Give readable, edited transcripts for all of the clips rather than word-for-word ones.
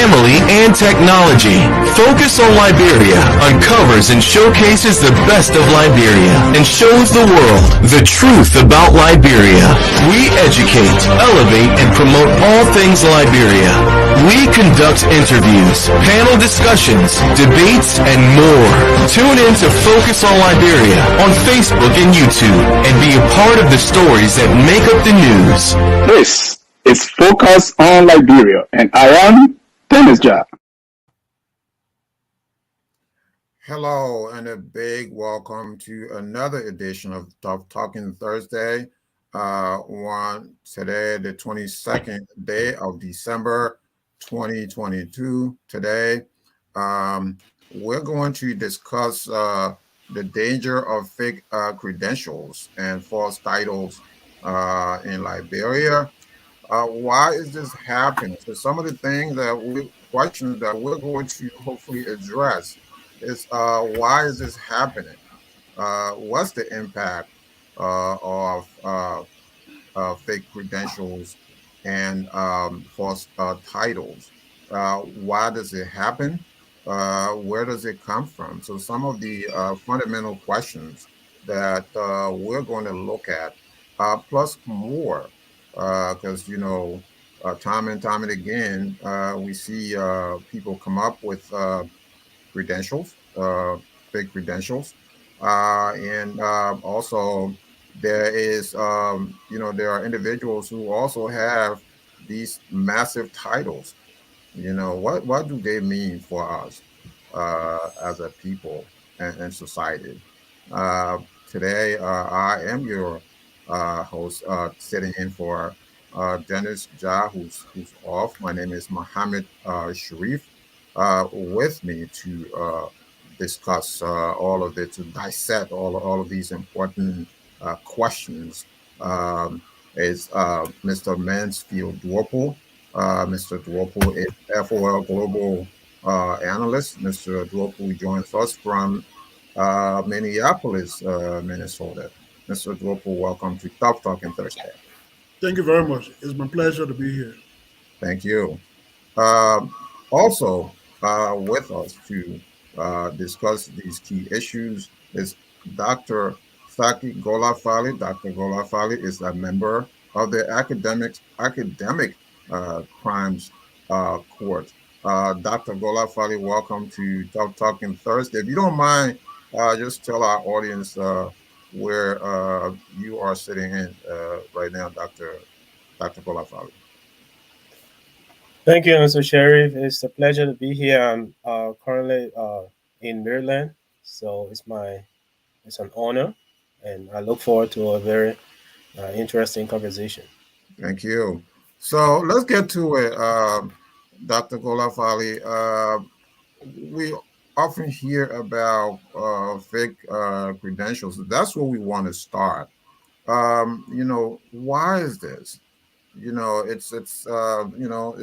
family, and technology. Focus on Liberia uncovers and showcases the best of Liberia and shows the world the truth about Liberia. We educate, elevate, and promote all things Liberia. We conduct interviews, panel discussions, debates, and more. Tune in to Focus on Liberia on Facebook and YouTube and be a part of the stories that make up the news. This is Focus on Liberia, and I am Dennis Jah. Hello, and a big welcome to another edition of Tough Talking Thursday. Today, the 22nd day of December 2022. Today, we're going to discuss the danger of fake credentials and false titles in Liberia. Why is this happening? So some of the questions that we're going to hopefully address is why is this happening? What's the impact of fake credentials and false titles? Why does it happen? Where does it come from? So some of the fundamental questions that we're going to look at, plus more, because time and time and again we see people come up with credentials, fake credentials, and also there is there are individuals who also have these massive titles. What do they mean for us as a people and society? Today I am your host, sitting in for Dennis Jah, who's off. My name is Mohamed Sherif. With me to discuss all of it, to dissect all of these important questions is Mr. Mansfield Duopu. Mr. Duopu is FOL Global Analyst. Mr. Duopu joins us from Minneapolis, Minnesota. Mr. Duopu, welcome to Tough Talking Thursday. Thank you very much. It's my pleasure to be here. Thank you. Also with us to discuss these key issues is Dr. Saki Golafale. Dr. Golafale is a member of the Academic Crimes Court. Dr. Golafale, welcome to Talking Thursday. If you don't mind, just tell our audience where you are sitting in right now, Dr. Golafale. Thank you, Mr. Sherif. It's a pleasure to be here. I'm currently in Maryland, so it's an honor, and I look forward to a very interesting conversation. Thank you. So let's get to it, Dr. Golafale. We often hear about fake credentials. That's where we want to start. Why is this? It's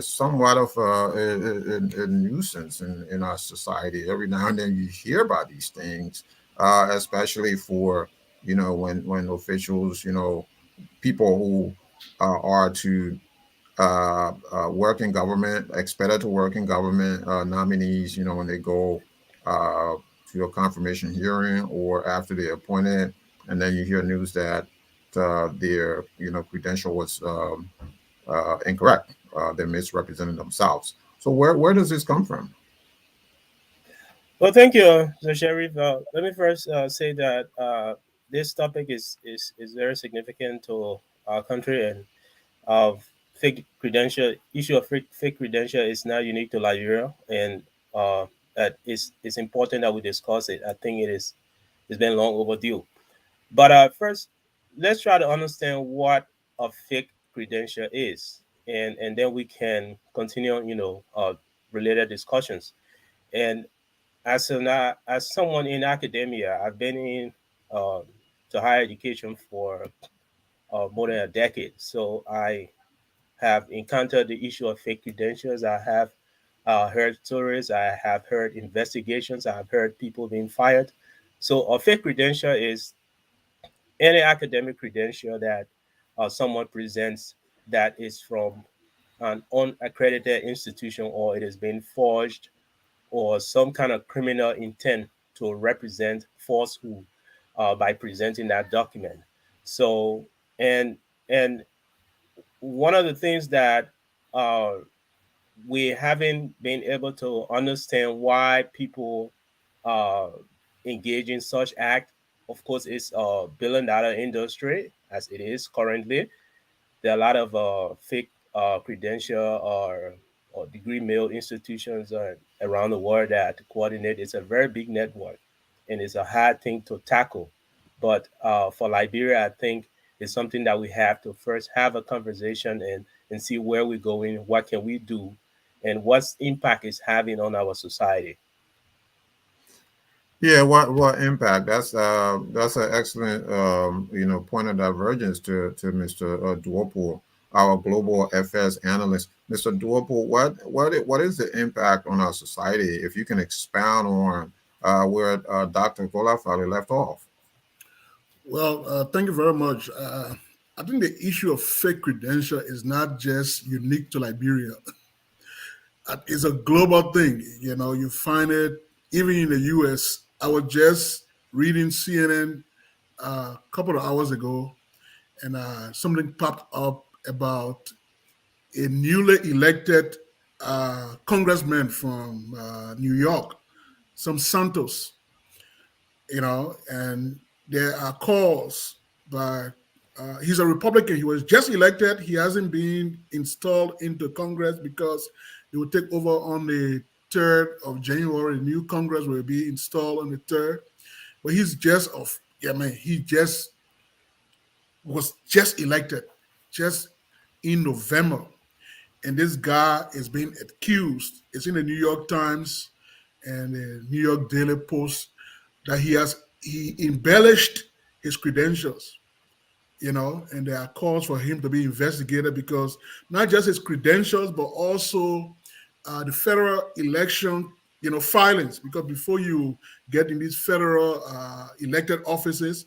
somewhat of a nuisance in our society. Every now and then you hear about these things, especially for when officials, people who are to work in government, expected to work in government, nominees, when they go to a confirmation hearing or after they're appointed, and then you hear news that their credential was incorrect. They misrepresented themselves. So where does this come from? Well, thank you, Mr. Sherif. Let me first say that this topic is very significant to our country, and fake credential issue of fake credential is not unique to Liberia, and that it's important that we discuss it. I think it's been long overdue. But first, let's try to understand what a fake credential is, and then we can continue, related discussions. And as someone in academia, I've been in to higher education for more than a decade. So I have encountered the issue of fake credentials. I have heard stories. I have heard investigations. I have heard people being fired. So a fake credential is any academic credential that someone presents that is from an unaccredited institution, or it has been forged, or some kind of criminal intent to represent falsehood by presenting that document. So, and one of the things that uh, we haven't been able to understand why people uh, engage in such act. Of course, it's a billion-dollar industry as it is currently. There are a lot of fake credential or degree mill institutions around the world that coordinate. It's a very big network, and it's a hard thing to tackle. But for Liberia, I think it's something that we have to first have a conversation and see where we're going, what can we do, and what's impact it's having on our society. Yeah, what impact? That's an excellent point of divergence to Mr. Duopu, our global affairs analyst. Mr. Duopu, what is the impact on our society? If you can expound on where Dr. Golafale left off. Well, thank you very much. I think the issue of fake credential is not just unique to Liberia. It's a global thing. You know, you find it even in the U.S. I was just reading CNN a couple of hours ago, and something popped up about a newly elected congressman from New York, some Santos, and there are calls by, he's a Republican. He was just elected. He hasn't been installed into Congress because he will take over on the 3rd of January. The new Congress will be installed on the 3rd. But he's he just was just elected just in November. And this guy is being accused. It's in the New York Times and the New York Daily Post that he embellished his credentials, and there are calls for him to be investigated because not just his credentials, but also the federal election, filings. Because before you get in these federal elected offices,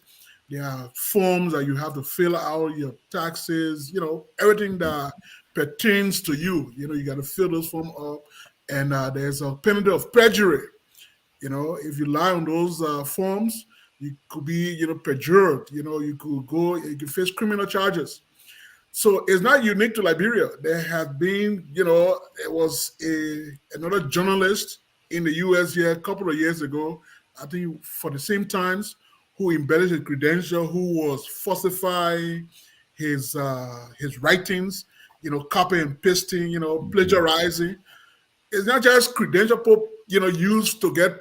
there are forms that you have to fill out, your taxes, everything that pertains to you. You got to fill those forms up, and there's a penalty of perjury. If you lie on those forms, you could be, perjured. You could face criminal charges. So it's not unique to Liberia. There have been, there was another journalist in the U.S. here a couple of years ago, I think for the same times, who embellished his credential, who was falsifying his writings, copy and pasting, plagiarizing. It's not just credential used to get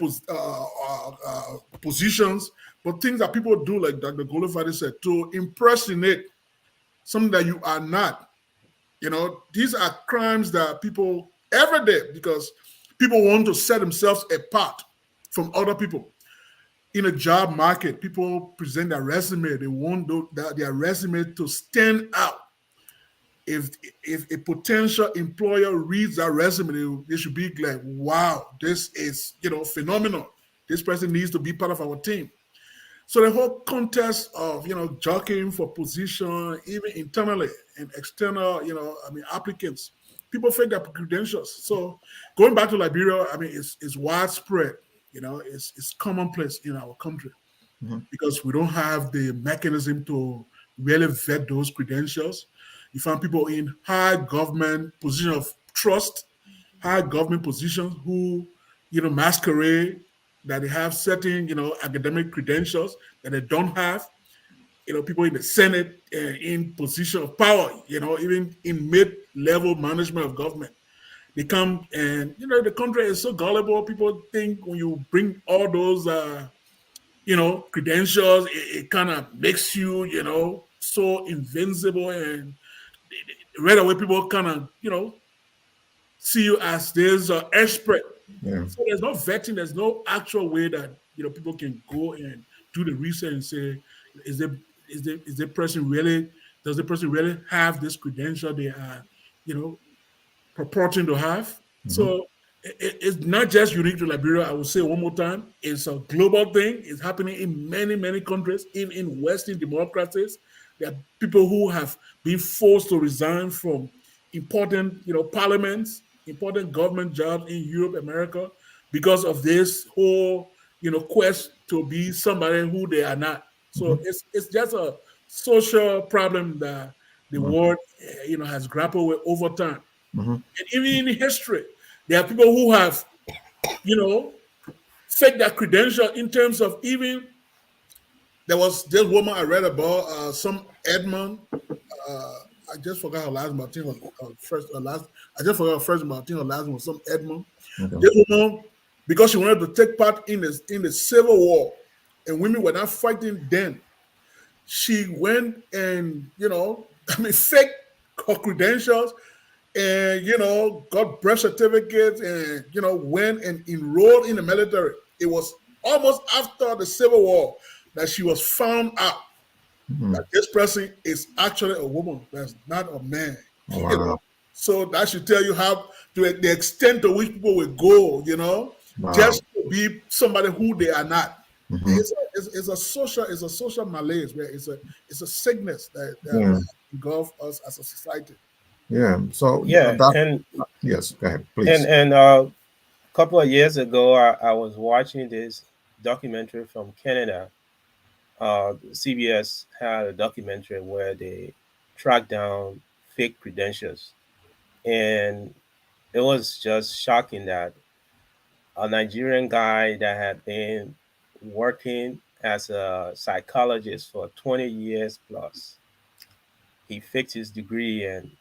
positions, but things that people do, like Dr. Golafale said, to impersonate something that you are not. These are crimes that people every day, because people want to set themselves apart from other people. In a job market, people present their resume. They want their resume to stand out. If a potential employer reads that resume, they should be like, wow, this is, phenomenal. This person needs to be part of our team. So the whole contest of, jockeying for position, even internally and external, applicants, people fake their credentials. So going back to Liberia, it's widespread, it's commonplace in our country because we don't have the mechanism to really vet those credentials. You find people in high government position of trust, high government positions who, masquerade that they have certain, academic credentials that they don't have. People in the Senate in position of power, even in mid-level management of government. They come and, the country is so gullible. People think when you bring all those, credentials, it kind of makes you, so invincible, and right away people kind of, see you as there's an expert. Yeah. So there's no vetting. There's no actual way that people can go and do the research and say, is the person really, does the person really have this credential they are, purporting to have? So it's not just unique to Liberia. I will say one more time, it's a global thing. It's happening in many, many countries, even in Western democracies. There are people who have been forced to resign from important, parliaments, important government jobs in Europe, America, because of this whole, quest to be somebody who they are not. So it's just a social problem that the world, has grappled with over time. And even in history, there are people who have, faked their credential in terms of even there was this woman I read about, some Edmond. I just forgot her last name. I think her first or last. I just forgot her first name. I think her last name was some Edmond. Okay. This woman, because she wanted to take part in the Civil War, and women were not fighting then. She went and faked her credentials, and got birth certificates, and went and enrolled in the military. It was almost after the Civil War that she was found out that this person is actually a woman, that's not a man. Oh, wow. So that should tell you how to the extent to which people will go, Wow. just to be somebody who they are not. It's a social malaise where it's a sickness that engulfs us as a society. Yeah. So and yes, go ahead, please. and a couple of years ago, I was watching this documentary from Canada. CBS had a documentary where they tracked down fake credentials, and it was just shocking that a Nigerian guy that had been working as a psychologist for 20 years plus, he faked his degree, and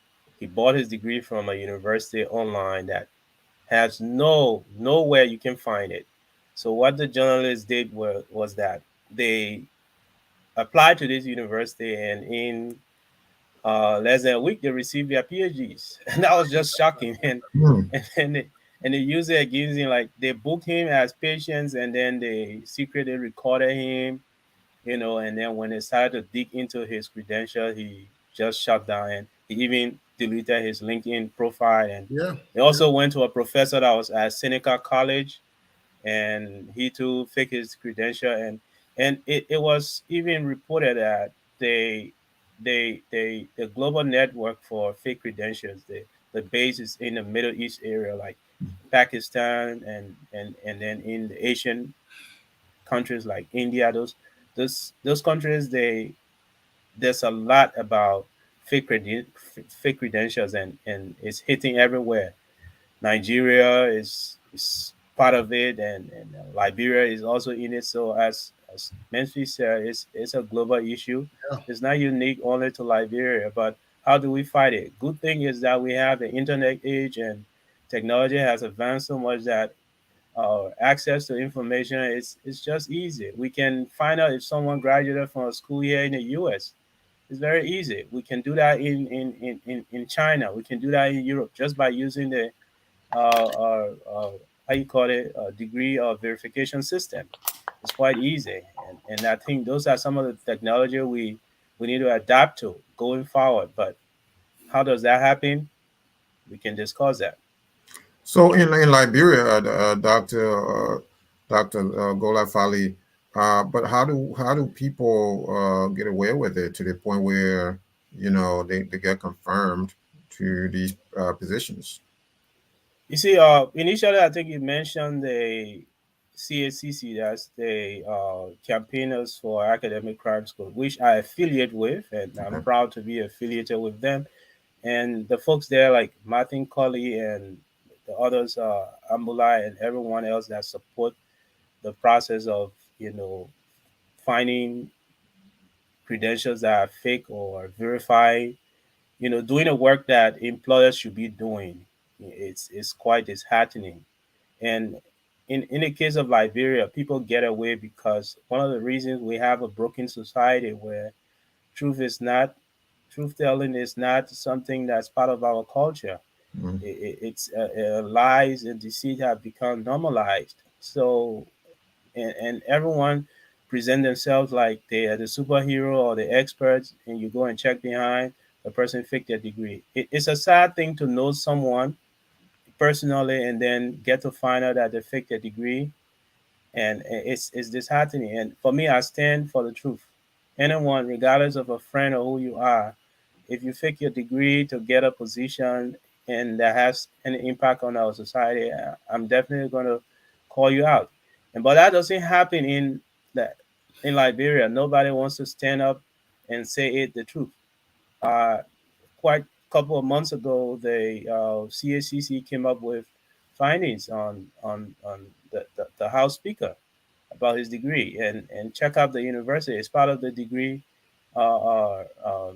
he bought his degree from a university online that has nowhere you can find it. So what the journalists did was that they applied to this university, and in less than a week they received their PhDs, and that was just shocking. And they use it against him, like they booked him as patients, and then they secretly recorded him, and then when they started to dig into his credentials, he just shut down, and he even deleted his LinkedIn profile. And he also went to a professor that was at Seneca College, and he too faked his credential, and it was even reported that the global network for fake credentials, the base is in the Middle East area, like Pakistan, and then in the Asian countries like India. Those countries, there's a lot about fake credentials, and it's hitting everywhere. Nigeria is part of it, and Liberia is also in it. So as Mansfield said, it's a global issue. It's not unique only to Liberia, but how do we fight it? Good thing is that we have the internet age, and technology has advanced so much that access to information is just easy. We can find out if someone graduated from a school here in the US. It's very easy. We can do that in China. We can do that in Europe just by using the how you call it, degree of verification system. It's quite easy, and I think those are some of the technology we need to adapt to going forward. But how does that happen? We can discuss that. So in Liberia, Dr. Golafale, but how do people get away with it to the point where they get confirmed to these positions? You see, initially, I think you mentioned the CACC, that's the Campaigners for Academic Crime School, which I affiliate with, and I'm proud to be affiliated with them. And the folks there, like Martin Colley and the others, Ambulah and everyone else that support the process of, finding credentials that are fake or verified, doing the work that employers should be doing. It's quite disheartening. And in the case of Liberia, people get away because one of the reasons we have a broken society where truth is not truth telling is not something that's part of our culture. It's lies and deceit have become normalized. So and everyone present themselves like they are the superhero or the experts, and you go and check behind the person fake their degree. It's a sad thing to know someone personally and then get to find out that they fake their degree, and it's disheartening. And for me, I stand for the truth. Anyone, regardless of a friend or who you are, if you fake your degree to get a position and that has an impact on our society, I'm definitely going to call you out. And but that doesn't happen the in Liberia. Nobody wants to stand up and say it the truth. Uh, Quite a couple of months ago, the CACC came up with findings on the House Speaker about his degree, and check out the university. It's part of the degree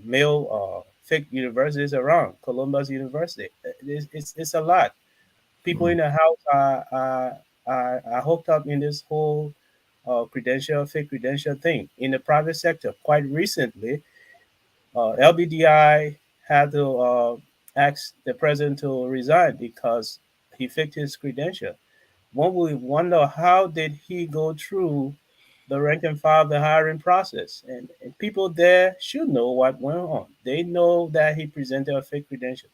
male fake universities around Columbus University. It's a lot. People in the house are hooked up in this whole fake credential thing. In the private sector, quite recently, LBDI had to ask the president to resign because he faked his credential. One would wonder, how did he go through the rank and file of the hiring process? And people there should know what went on. They know that he presented a fake credentials.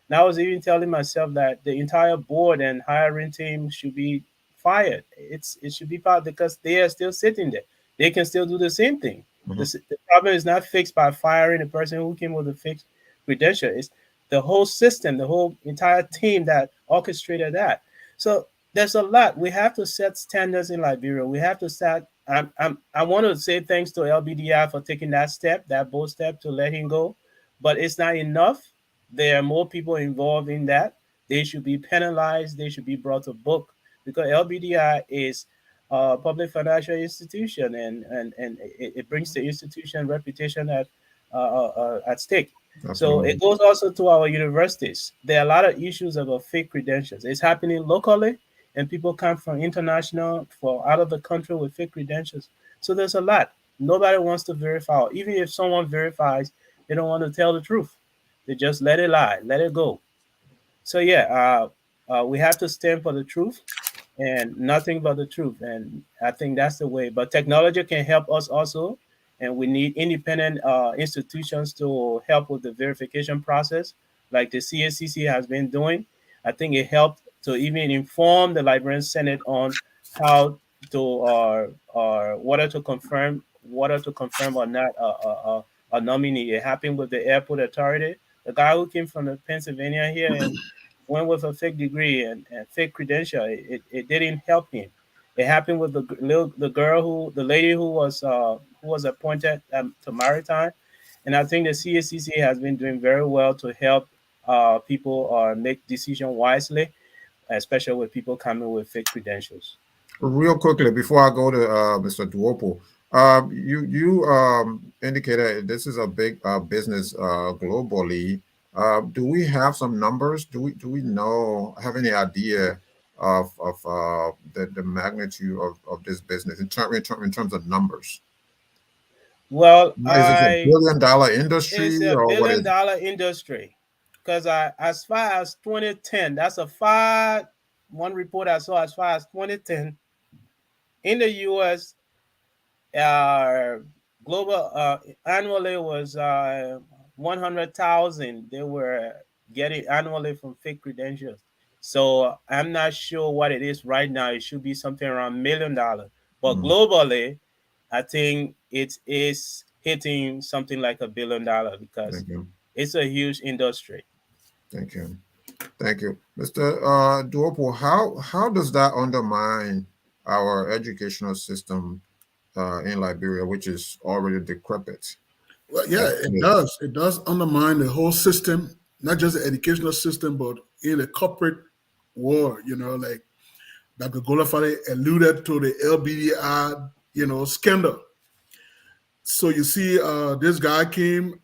And I was even telling myself that the entire board and hiring team should be fired. It should be fired because they are still sitting there. They can still do the same thing. The problem is not fixed by firing the person who came with the fixed credential. It's the whole system, the whole entire team that orchestrated that. So there's a lot. We have to set standards in Liberia. We have to start. I want to say thanks to LBDI for taking that step, that bold step to let him go, but it's not enough. There are more people involved in that. They should be penalized. They should be brought to book because LBDI is a public financial institution, and it brings the institution reputation at stake. Absolutely. So it goes also to our universities. There are a lot of issues about fake credentials. It's happening locally, and people come from international, out of the country with fake credentials. So there's a lot. Nobody wants to verify. Even if someone verifies, they don't want to tell the truth. They just let it lie, let it go. So yeah, we have to stand for the truth and nothing but the truth. And I think that's the way. But technology can help us also, and we need independent institutions to help with the verification process, like the CACC has been doing. I think it helped to even inform the Liberian Senate on how to or whether to confirm or not a nominee. It happened with the airport authority. The guy who came from the Pennsylvania here and went with a fake degree and fake credential. It didn't help him. It happened with the lady who was appointed to Maritime, and I think the CACC has been doing very well to help people make decisions wisely, especially with people coming with fake credentials. Real quickly, before I go to Mr. Duopu, you indicated this is a big business globally. Do we have some numbers? Do we have any idea of the magnitude of this business in terms of numbers? Well, is it a billion-dollar industry? It's a billion-dollar industry because as far as 2010, that's one report I saw as far as 2010 in the U.S. Global annually was 100,000 they were getting annually from fake credentials. So I'm not sure what it is right now. It should be something around $1 million. But globally, I think it is hitting something like $1 billion because it's a huge industry. Thank you. Thank you. Mr. Duopu, how does that undermine our educational system in Liberia, which is already decrepit? Well, yeah, it does. It does undermine the whole system, not just the educational system, but in the corporate world. Like Dr. Golafale alluded to the LBDI, scandal. So you see, this guy came.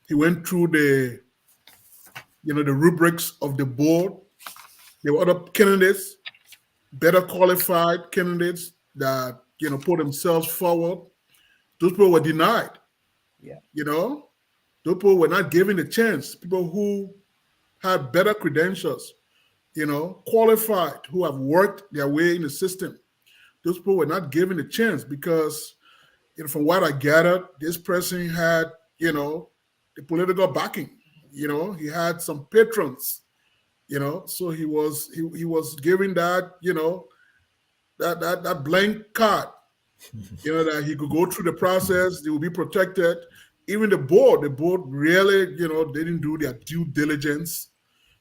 He went through the rubrics of the board. There were other candidates, better qualified candidates that put themselves forward. Those people were denied. Yeah. Those people were not given a chance. People who had better credentials, qualified, who have worked their way in the system. Those people were not given a chance because, from what I gathered, this person had, the political backing. He had some patrons. So he was given that, that blank card. That he could go through the process, he will be protected. even the board really, they didn't do their due diligence.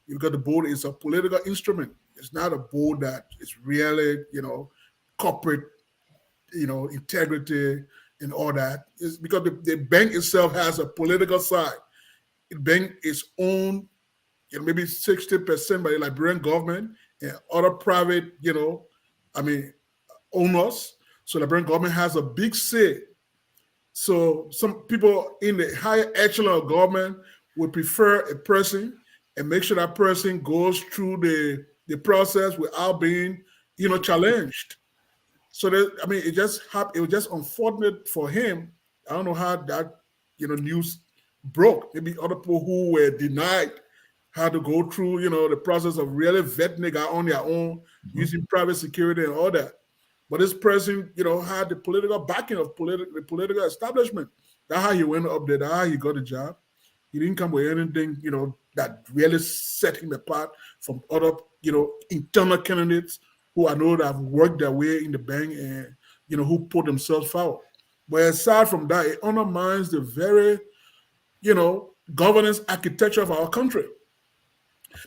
Because the board is a political instrument. It's not a board that is really, corporate, integrity and all that. It's because the bank itself has a political side. The bank is owned, maybe 60% by the Liberian government and other private, owners. So the Liberian government has a big say. So some people in the higher echelon of government would prefer a person and make sure that person goes through the process without being, challenged. So that, it was just unfortunate for him. I don't know how that, news broke. Maybe other people who were denied had to go through, the process of really vetting the guy on their own, using private security and all that. But this person, had the political backing of the political establishment. That's how he went up there. That's how he got the job. He didn't come with anything, that really set him apart from other, internal candidates who I know that have worked their way in the bank and, who put themselves forward. But aside from that, it undermines the very, governance architecture of our country.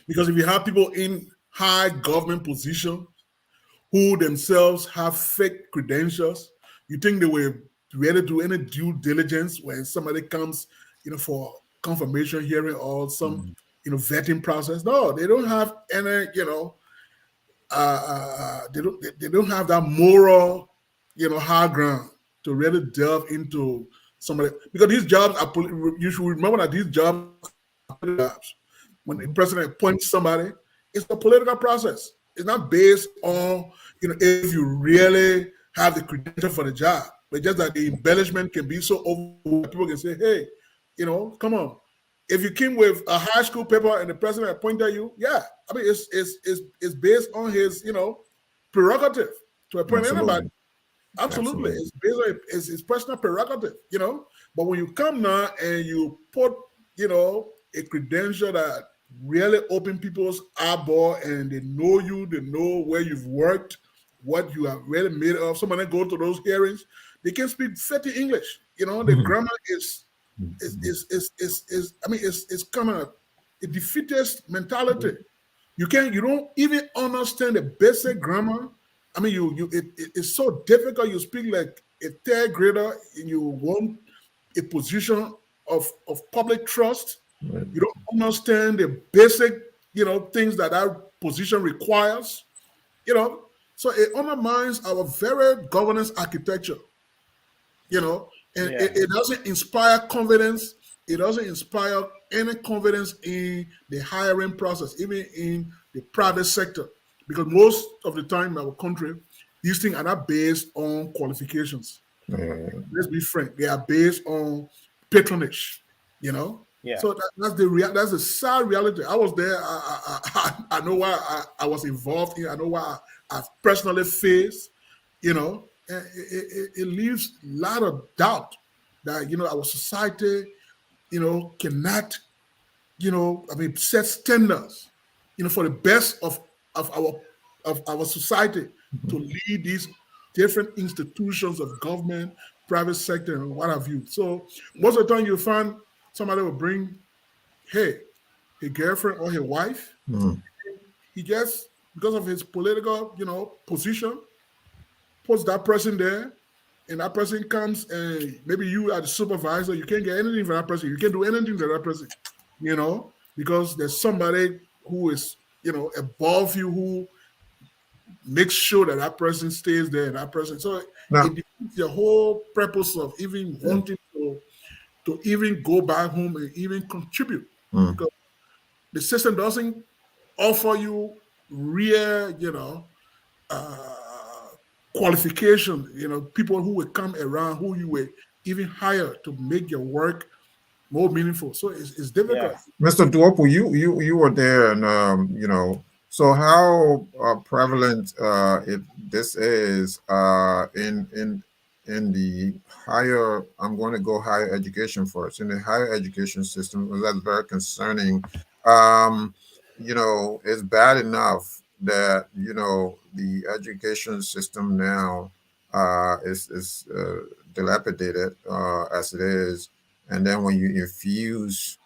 Because if you have people in high government positions who themselves have fake credentials, you think they will really do any due diligence when somebody comes, for confirmation hearing or some, vetting process? No, they don't have any, they don't have that moral, high ground to really delve into somebody, because these jobs are. You should remember that these jobs are jobs. When the president appoints somebody, it's a political process. It's not based on if you really have the credential for the job, but just that the embellishment can be so over. People can say, "Hey, come on." If you came with a high school paper and the president appointed you, yeah, it's based on his prerogative to appoint anybody. Absolutely. It's based on his personal prerogative, But when you come now and you put, a credential that really open people's eyeball and they know you, they know where you've worked, what you have really made of. Some of them go to those hearings, they can speak 30 English. The grammar is kind of a defeatist mentality. You don't even understand the basic grammar. It's so difficult. You speak like a third grader and you want a position of public trust. You don't understand the basic, things that position requires, So it undermines our very governance architecture, and it doesn't inspire confidence. It doesn't inspire any confidence in the hiring process, even in the private sector, because most of the time in our country, these things are not based on qualifications. Let's be frank; they are based on patronage. Yeah. So that's the sad reality. I was there. I know why I was involved in. I know why I personally faced. And it leaves a lot of doubt that our society, cannot, set standards, for the best of our society to lead these different institutions of government, private sector, and what have you. So most of the time you find somebody will bring, hey, his girlfriend or his wife. He just, because of his political, position, puts that person there, and that person comes and maybe you are the supervisor, you can't get anything from that person. You can't do anything to that person, because there's somebody who is, above you, who makes sure that person stays there, and that person. So it defeats the whole purpose of even wanting to even go back home and even contribute, because the system doesn't offer you real, qualification, people who will come around, who you will even hire to make your work more meaningful. So it's difficult. Mr. Duopu, you were there, and so how prevalent this is in the higher, I'm going to go higher education first, in the higher education system. That's very concerning. It's bad enough that the education system now is dilapidated as it is, And then when you infuse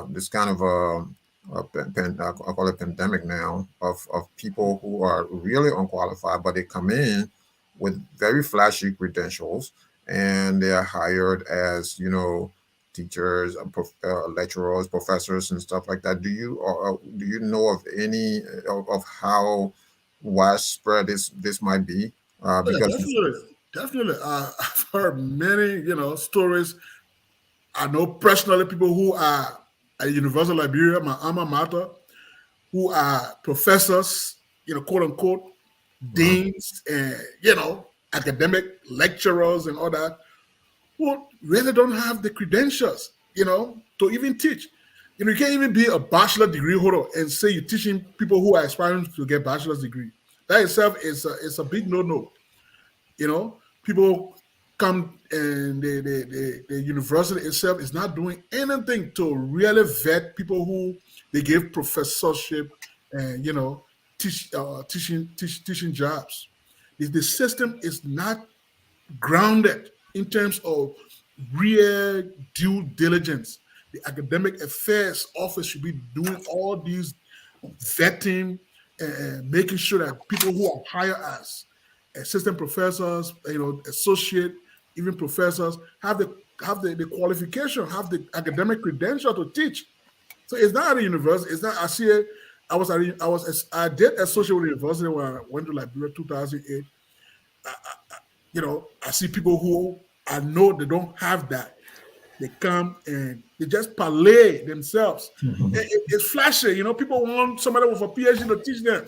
this kind of I call it pandemic now of people who are really unqualified, but they come in with very flashy credentials, and they are hired as, you know, teachers, lecturers, professors, and stuff like that. Do you know of any of how widespread this might be? Yeah, Because definitely. I've heard many, stories. I know personally people who are at University of Liberia, my alma mater, who are professors, quote unquote, deans, and academic lecturers and all that, who really don't have the credentials, to even teach. You can't even be a bachelor degree holder and say you're teaching people who are aspiring to get bachelor's degree. That itself is a big no-no. People come and the university itself is not doing anything to really vet people who they give professorship and teaching jobs. The system is not grounded in terms of real due diligence. The academic affairs office should be doing all these vetting and making sure that people who are hired as assistant professors, associate, even professors, have the qualification, have the academic credential to teach. So it's not at a university. It's not. I see it. I did associate with the university when I went to Liberia 2008. I see people who I know they don't have that. They come and they just parlay themselves. It's flashy, people want somebody with a PhD to teach them.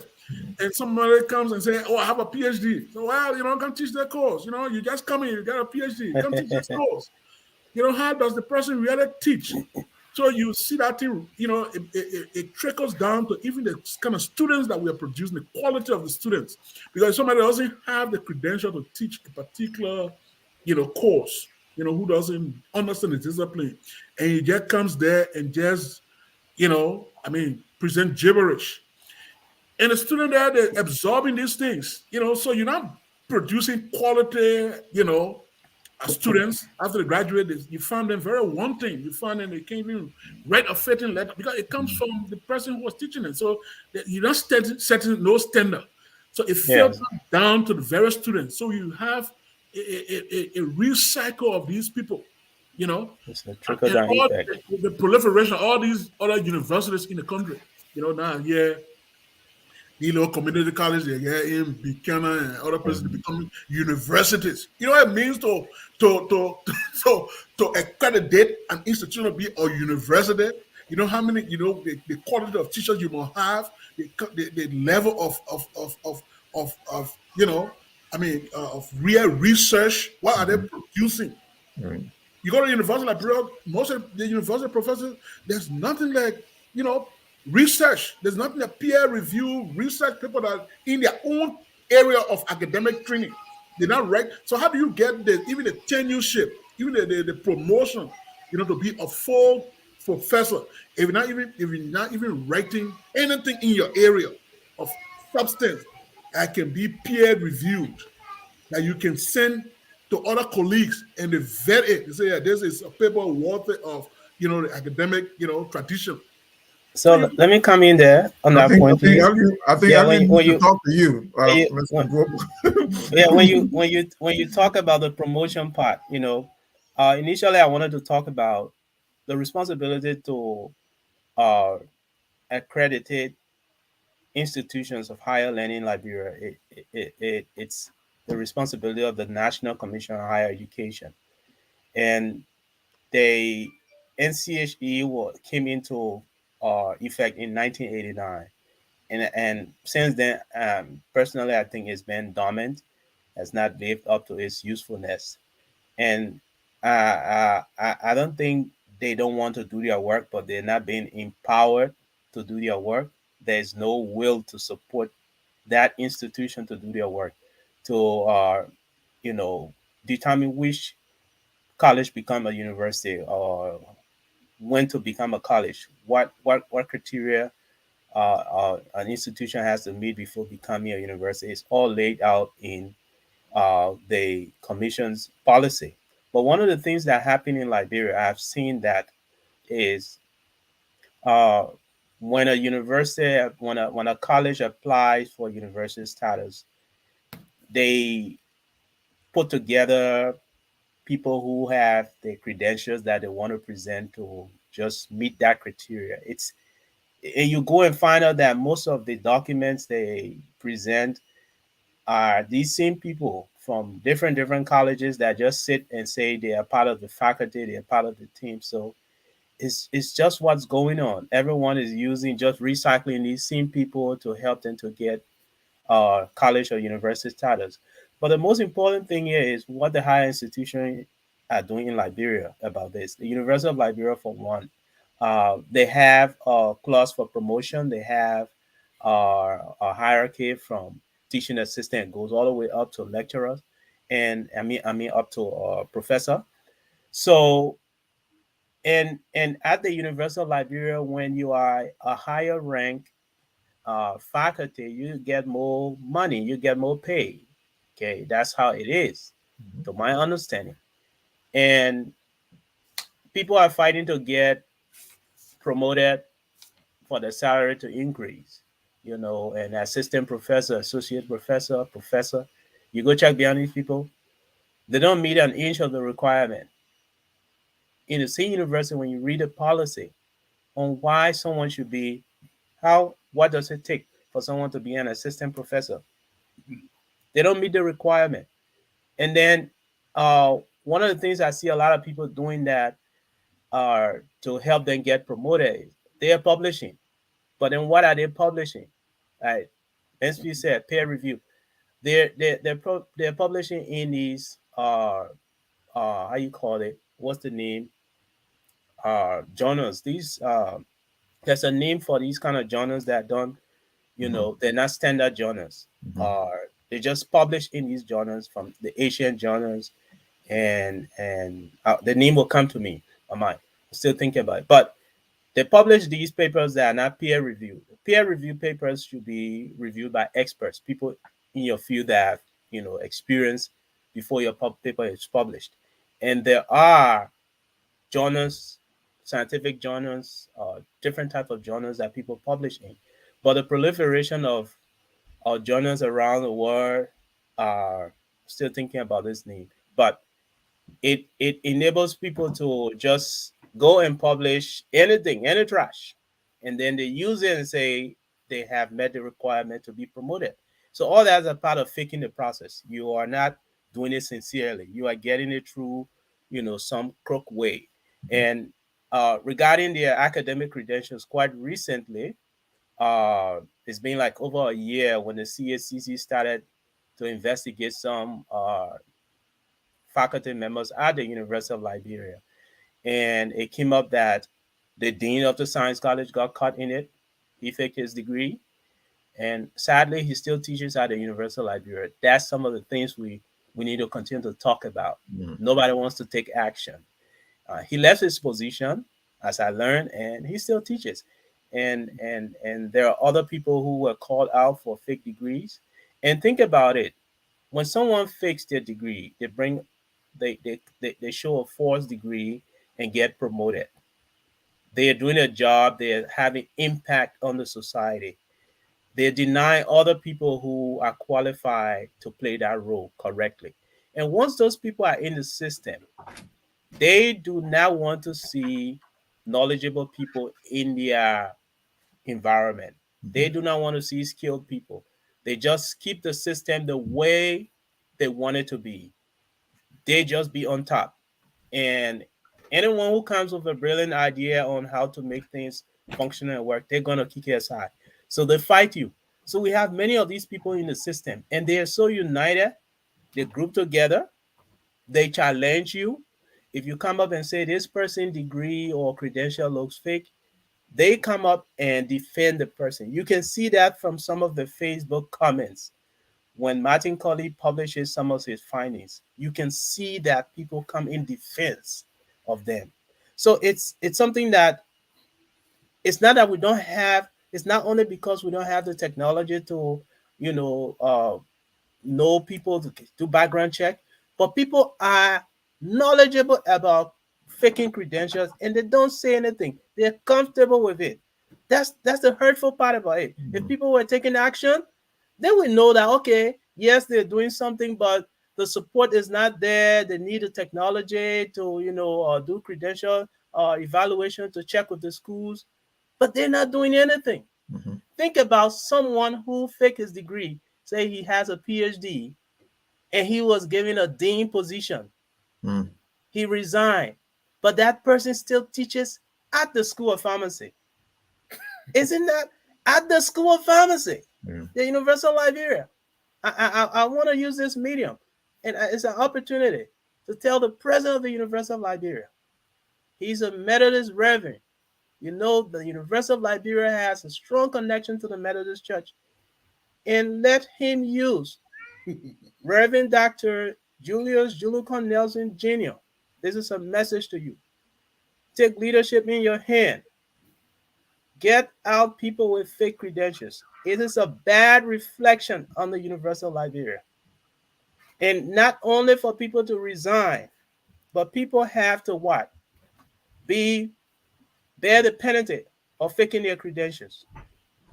And somebody comes and say, "Oh, I have a PhD." So, well, come teach that course. You just come in, you got a PhD, come teach this course. How does the person really teach? So you see that thing, it trickles down to even the kind of students that we are producing, the quality of the students. Because somebody doesn't have the credential to teach a particular, course, who doesn't understand the discipline, and he just comes there and just, present gibberish. And the student there, they're absorbing these things, so you're not producing quality, students after they graduate. You find them very wanting. You find them they can't even write a fitting letter because it comes from the person who was teaching it. So you're not setting no standard. So it filters down to the very students. So you have a recycle of these people, It's a trickle down effect. The proliferation of all these other universities in the country. Now community college, they get in Buchanan and other places becoming universities. You know what it means to accredit an institution to be a university? You know how many, the quality of teachers you must have, the level of real research. What are they producing? Right. You go to university like Liberia, most of the university professors, there's nothing like, research. There's nothing like peer review research people that are in their own area of academic training. They're not right. So how do you get even the tenureship, even the promotion, to be a full professor if you're not even writing anything in your area of substance that can be peer reviewed, that you can send to other colleagues and they vet it. They say, yeah, this is a paper worthy of the academic tradition. So let me come in there on that point. I think I need to talk to you, Mr. Duopu. Yeah, when you talk about the promotion part, initially I wanted to talk about the responsibility to accredited institutions of higher learning in Liberia. It's the responsibility of the National Commission on Higher Education, and the NCHE came into effect in 1989, and since then, personally, I think it's been dormant, has not lived up to its usefulness, and I don't think they don't want to do their work, but they're not being empowered to do their work. There's no will to support that institution to do their work, to determine which college become a university or when to become a college. What criteria an institution has to meet before becoming a university is all laid out in the commission's policy. But one of the things that happened in Liberia, I've seen that is uh, when a university, when a college applies for university status, they put together people who have the credentials that they want to present to just meet that criteria. And you go and find out that most of the documents they present are these same people from different colleges that just sit and say they are part of the faculty, they are part of the team. So it's just what's going on. Everyone is using just recycling these same people to help them to get college or university status. But the most important thing here is what the higher institutions are doing in Liberia about this. The University of Liberia, for one, they have a clause for promotion. They have a hierarchy from teaching assistant goes all the way up to lecturers, and I mean up to professor. So and at the University of Liberia, when you are a higher rank faculty, you get more money, you get more pay. Okay, that's how it is, to my understanding. And people are fighting to get promoted for the salary to increase. You know, an assistant professor, associate professor, professor. You go check behind these people, they don't meet an inch of the requirement. In the same university, when you read a policy on why someone should be, what does it take for someone to be an assistant professor? They don't meet the requirement. And then one of the things I see a lot of people doing that are to help them get promoted is they are publishing. But then what are they publishing? Right? As you said, peer review. They're publishing in these how you call it? What's the name? Journals. These there's a name for these kind of journals that don't, they're not standard journals. They just publish in these journals from the Asian journals, and the name will come to me on mind. I'm still thinking about it, but they publish these papers that are not peer reviewed. Peer review papers should be reviewed by experts, people in your field that have, experience before your paper is published. And there are journals, scientific journals, different type of journals that people publish in. But the proliferation of journals around the world are still thinking about this name. But it enables people to just go and publish anything, any trash, and then they use it and say they have met the requirement to be promoted. So all that's a part of faking the process. You are not doing it sincerely. You are getting it through, some crook way. And regarding their academic credentials, quite recently, it's been like over a year when the CACC started to investigate some faculty members at the University of Liberia. And it came up that the dean of the science college got caught in it. He faked his degree. And sadly, he still teaches at the University of Liberia. That's some of the things we need to continue to talk about. Nobody wants to take action. He left his position, as I learned, and he still teaches. And there are other people who were called out for fake degrees. And think about it. When someone fakes their degree, they show a false degree and get promoted. They are doing a job, they're having impact on the society. They deny other people who are qualified to play that role correctly. And once those people are in the system, they do not want to see knowledgeable people in their environment. They do not want to see skilled people. They just keep the system the way they want it to be. They just be on top. And anyone who comes with a brilliant idea on how to make things function and work, they're going to kick it aside. So they fight you. So we have many of these people in the system, and they are so united. They group together. They challenge you. If you come up and say this person degree or credential looks fake, they come up and defend the person. You can see that from some of the Facebook comments. When Martin Colley publishes some of his findings, you can see that people come in defense of them. So it's something that it's not that we don't have. It's not only because we don't have the technology to, know people to do background check, but people are knowledgeable about faking credentials, and they don't say anything. They're comfortable with it. That's the hurtful part about it. If people were taking action, they would know that, okay, yes, they're doing something, but the support is not there. They need the technology to, do credential evaluation to check with the schools, but they're not doing anything. Think about someone who faked his degree, say he has a PhD, and he was given a dean position. He resigned, but that person still teaches at the School of Pharmacy. Isn't that at the School of Pharmacy, the University of Liberia? I want to use this medium, and it's an opportunity to tell the president of the University of Liberia. He's a Methodist reverend. You know, the University of Liberia has a strong connection to the Methodist Church, and let him use Reverend Dr. Julius Julucon Nelson Jr. This is a message to you. Take leadership in your hand. Get out people with fake credentials. It is a bad reflection on the University of Liberia. And not only for people to resign, but people have to what? Bear the penalty of faking their credentials.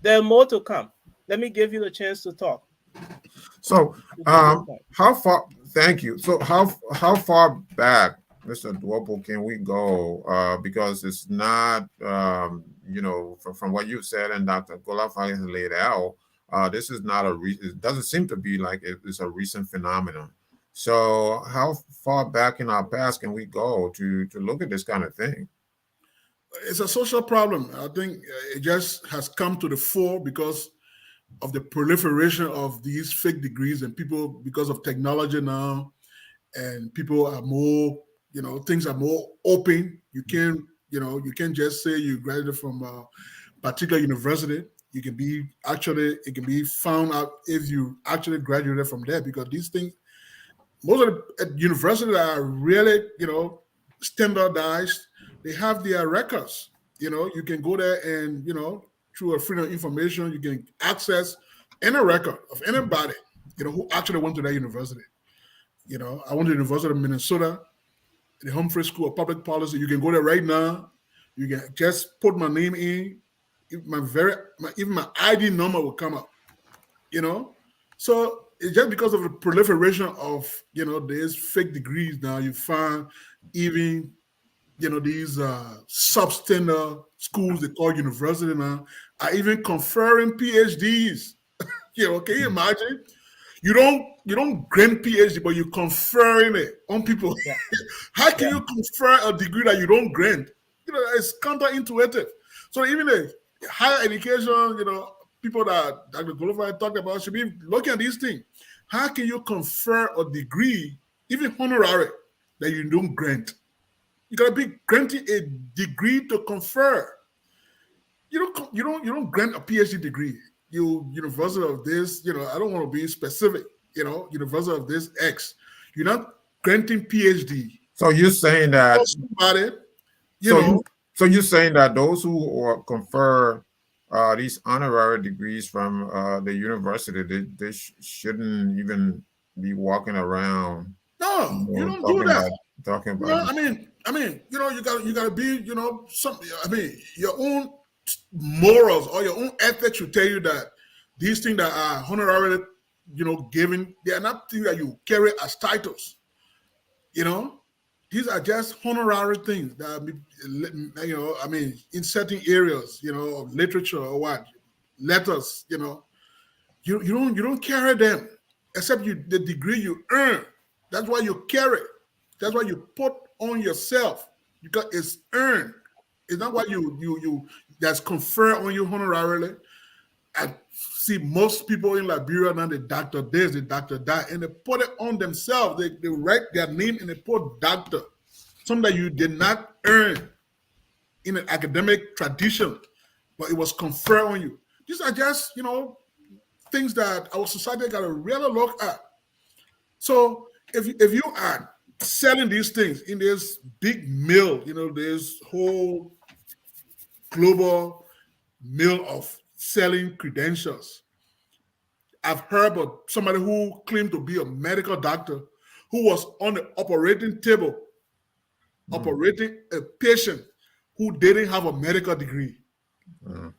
There are more to come. Let me give you the chance to talk. So, how far? Thank you. So, how far back, Mr. Duopu, can we go? Because it's not, from what you said and Dr. Golafale has laid out, this is not it doesn't seem to be like it's a recent phenomenon. So, how far back in our past can we go to look at this kind of thing? It's a social problem. I think it just has come to the fore because of the proliferation of these fake degrees, and people, because of technology now, and people are more, things are more open. You can't just say you graduated from a particular university. You can be it can be found out if you actually graduated from there, because these things, most of the universities are really, standardized. They have their records. You can go there and, through a freedom of information, you can access any record of anybody, who actually went to that university. I went to the University of Minnesota, the Humphrey School of Public Policy. You can go there right now. You can just put my name in. Even my ID number will come up. So it's just because of the proliferation of, these fake degrees now, you find even, these substandard schools they call university now are even conferring PhDs. Can you imagine? You don't grant PhD, but you're conferring it on people. Yeah. How can you confer a degree that you don't grant? It's counterintuitive. So even the higher education, people that Dr. Golafale talked about should be looking at these things. How can you confer a degree, even honorary, that you don't grant? You gotta be granting a degree to confer. You don't grant a PhD degree. University of this, I don't want to be specific, University of this X. You're not granting PhD. So you're saying that somebody, so you're saying that those who confer these honorary degrees from the university, they shouldn't even be walking around. No, you don't do that. Talking about. I mean, you gotta be, something. Your own morals or your own ethics should tell you that these things that are honorary, given, they are not things that you carry as titles. These are just honorary things that, in certain areas, of literature or what, letters, you don't carry them except the degree you earn. That's why you carry. That's why you put on yourself, because it's earned. It's not what you that's conferred on you honorarily. I see most people in Liberia now, the doctor this, the doctor that, and they put it on themselves. They write their name and they put doctor, something that you did not earn in an academic tradition, but it was conferred on you. These are just, things that our society got to really look at. So if you are selling these things in this big mill, this whole global mill of selling credentials. I've heard about somebody who claimed to be a medical doctor who was on the operating table, operating a patient who didn't have a medical degree. Can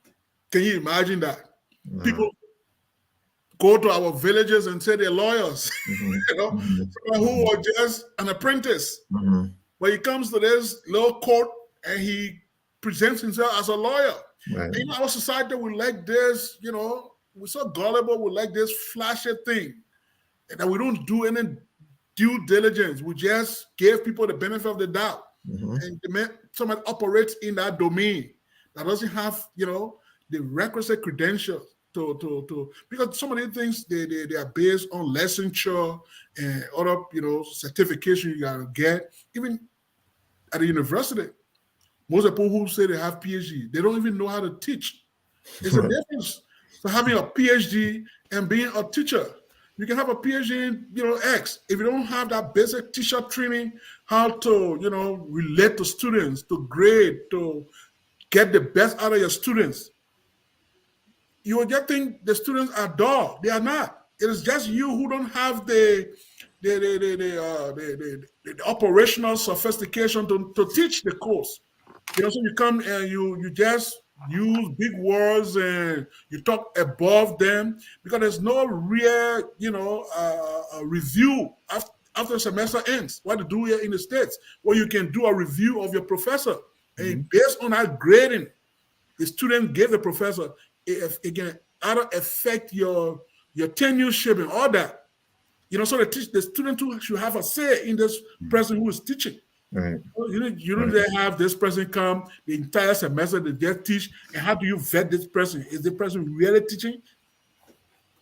you imagine that? People go to our villages and say they're lawyers, you know, who are just an apprentice. But he comes to this little court and he presents himself as a lawyer. Right. And, our society would like this, you know, we're so gullible, we like this flashy thing, and that we don't do any due diligence. We just give people the benefit of the doubt. And someone operates in that domain that doesn't have, you know, the requisite credentials to because some of these things they are based on licensure and other, you know, certification you gotta get. Even at the university, most people who say they have PhD, they don't even know how to teach. There's a difference for having a PhD and being a teacher. You can have a PhD in, you know, X. If you don't have that basic teacher training, how to, you know, relate to students, to grade, to get the best out of your students, you will just think the students are dull. They are not. It is just you who don't have the operational sophistication to teach the course. You know, so you come and you just use big words and you talk above them because there's no real, you know, review after the semester ends. What to do here in the States, where you can do a review of your professor, and based on that grading, the student gave the professor, if it can either affect your tenureship and all that. You know, so the student too should have a say in this person who is teaching. Right. You don't have this person come the entire semester they just teach, and how do you vet this person? Is the person really teaching?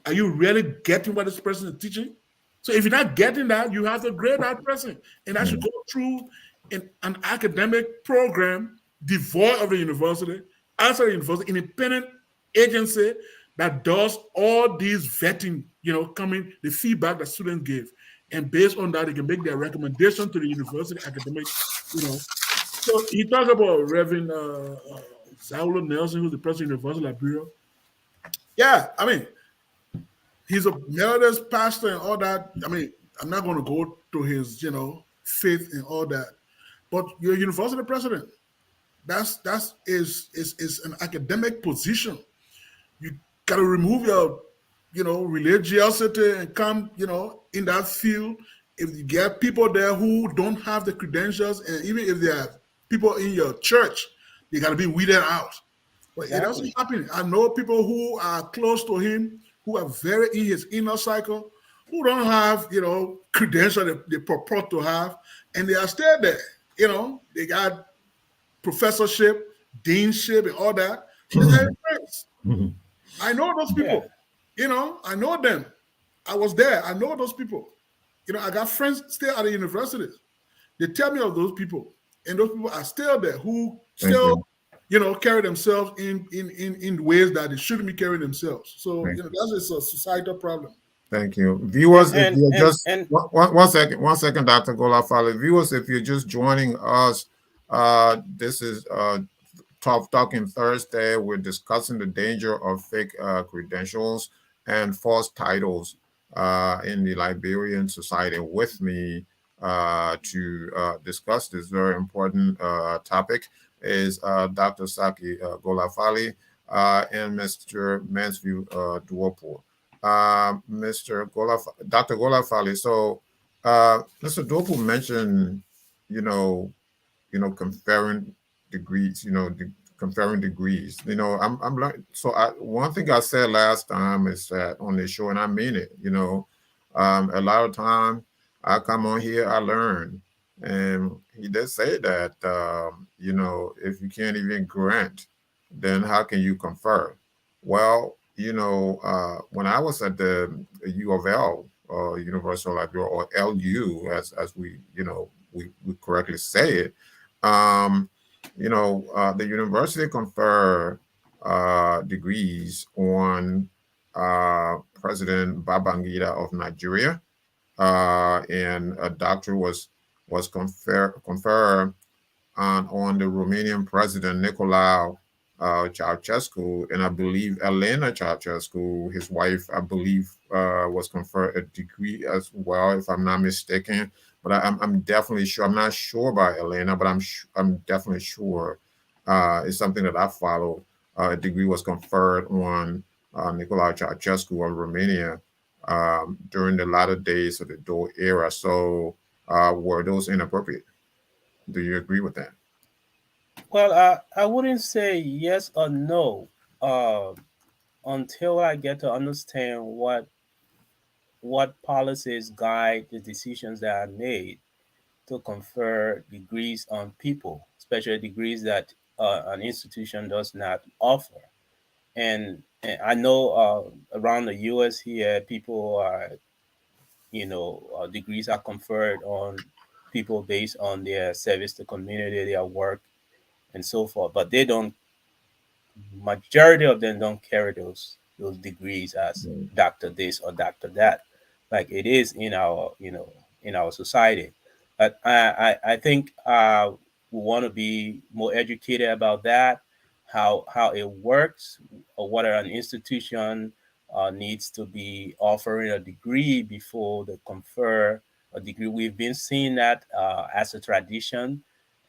Are you really getting what this person is teaching? So if you're not getting that, you have to grade that person, and that should go through an academic program devoid of the university, outside the university, independent agency that does all these vetting, you know, coming the feedback that students give. And based on that, they can make their recommendation to the university academic, you know. So you talk about Reverend Saulo Nelson, who's the president of University of Liberia. Yeah, I mean, he's a Methodist pastor and all that. I mean, I'm not going to go to his, you know, faith and all that. But you're a university president. That's an academic position. You got to remove your, you know, religiosity and come, you know, in that field. If you get people there who don't have the credentials, and even if there are people in your church, they got to be weeded out. But it doesn't happen. I know people who are close to him, who are very in his inner cycle, who don't have, you know, credentials they purport to have, and they are still there. You know, they got professorship, deanship, and all that. I know those people. You know, I know them. I was there. I know those people. You know, I got friends still at the universities. They tell me of those people, and those people are still there who still, you know, carry themselves in ways that they shouldn't be carrying themselves. So, you know, that's a societal problem. Thank you. Viewers, if you're just one second, Dr. Golafale. Viewers, if you're just joining us, this is Tough Talking Thursday. We're discussing the danger of fake credentials and false titles in the Liberian society. With me to discuss this very important topic is Dr. Saki Golafale and Mr. Mansfield Duopu. Dr. Golafale. So, Mr. Duopu mentioned, conferring degrees. Conferring degrees. I'm learning. So, one thing I said last time is that on the show, and I mean it. A lot of time I come on here, I learn, and he did say that. If you can't even grant, then how can you confer? Well, when I was at the U of L, University of Liberia, or LU, as we correctly say it, the university confer degrees on President Babangida of Nigeria, and a doctor was conferred on the Romanian president Nicolae Ceausescu, and I believe Elena Ceausescu, his wife, I believe, was conferred a degree as well, if I'm not mistaken. But I'm definitely sure. I'm not sure about Elena, but I'm definitely sure it's something that I follow. A degree was conferred on Nicolae Ceausescu of Romania during the latter days of the Dole era. So were those inappropriate? Do you agree with that? Well, I wouldn't say yes or no uh, until I get to understand what policies guide the decisions that are made to confer degrees on people, especially degrees that an institution does not offer. And I know around the U.S. here, people are, degrees are conferred on people based on their service to community, their work, and so forth. But they don't majority of them don't carry those degrees as Mm. doctor this or doctor that, like it is in our in our society. But I think we want to be more educated about that, how it works, or whether an institution needs to be offering a degree before they confer a degree. We've been seeing that as a tradition,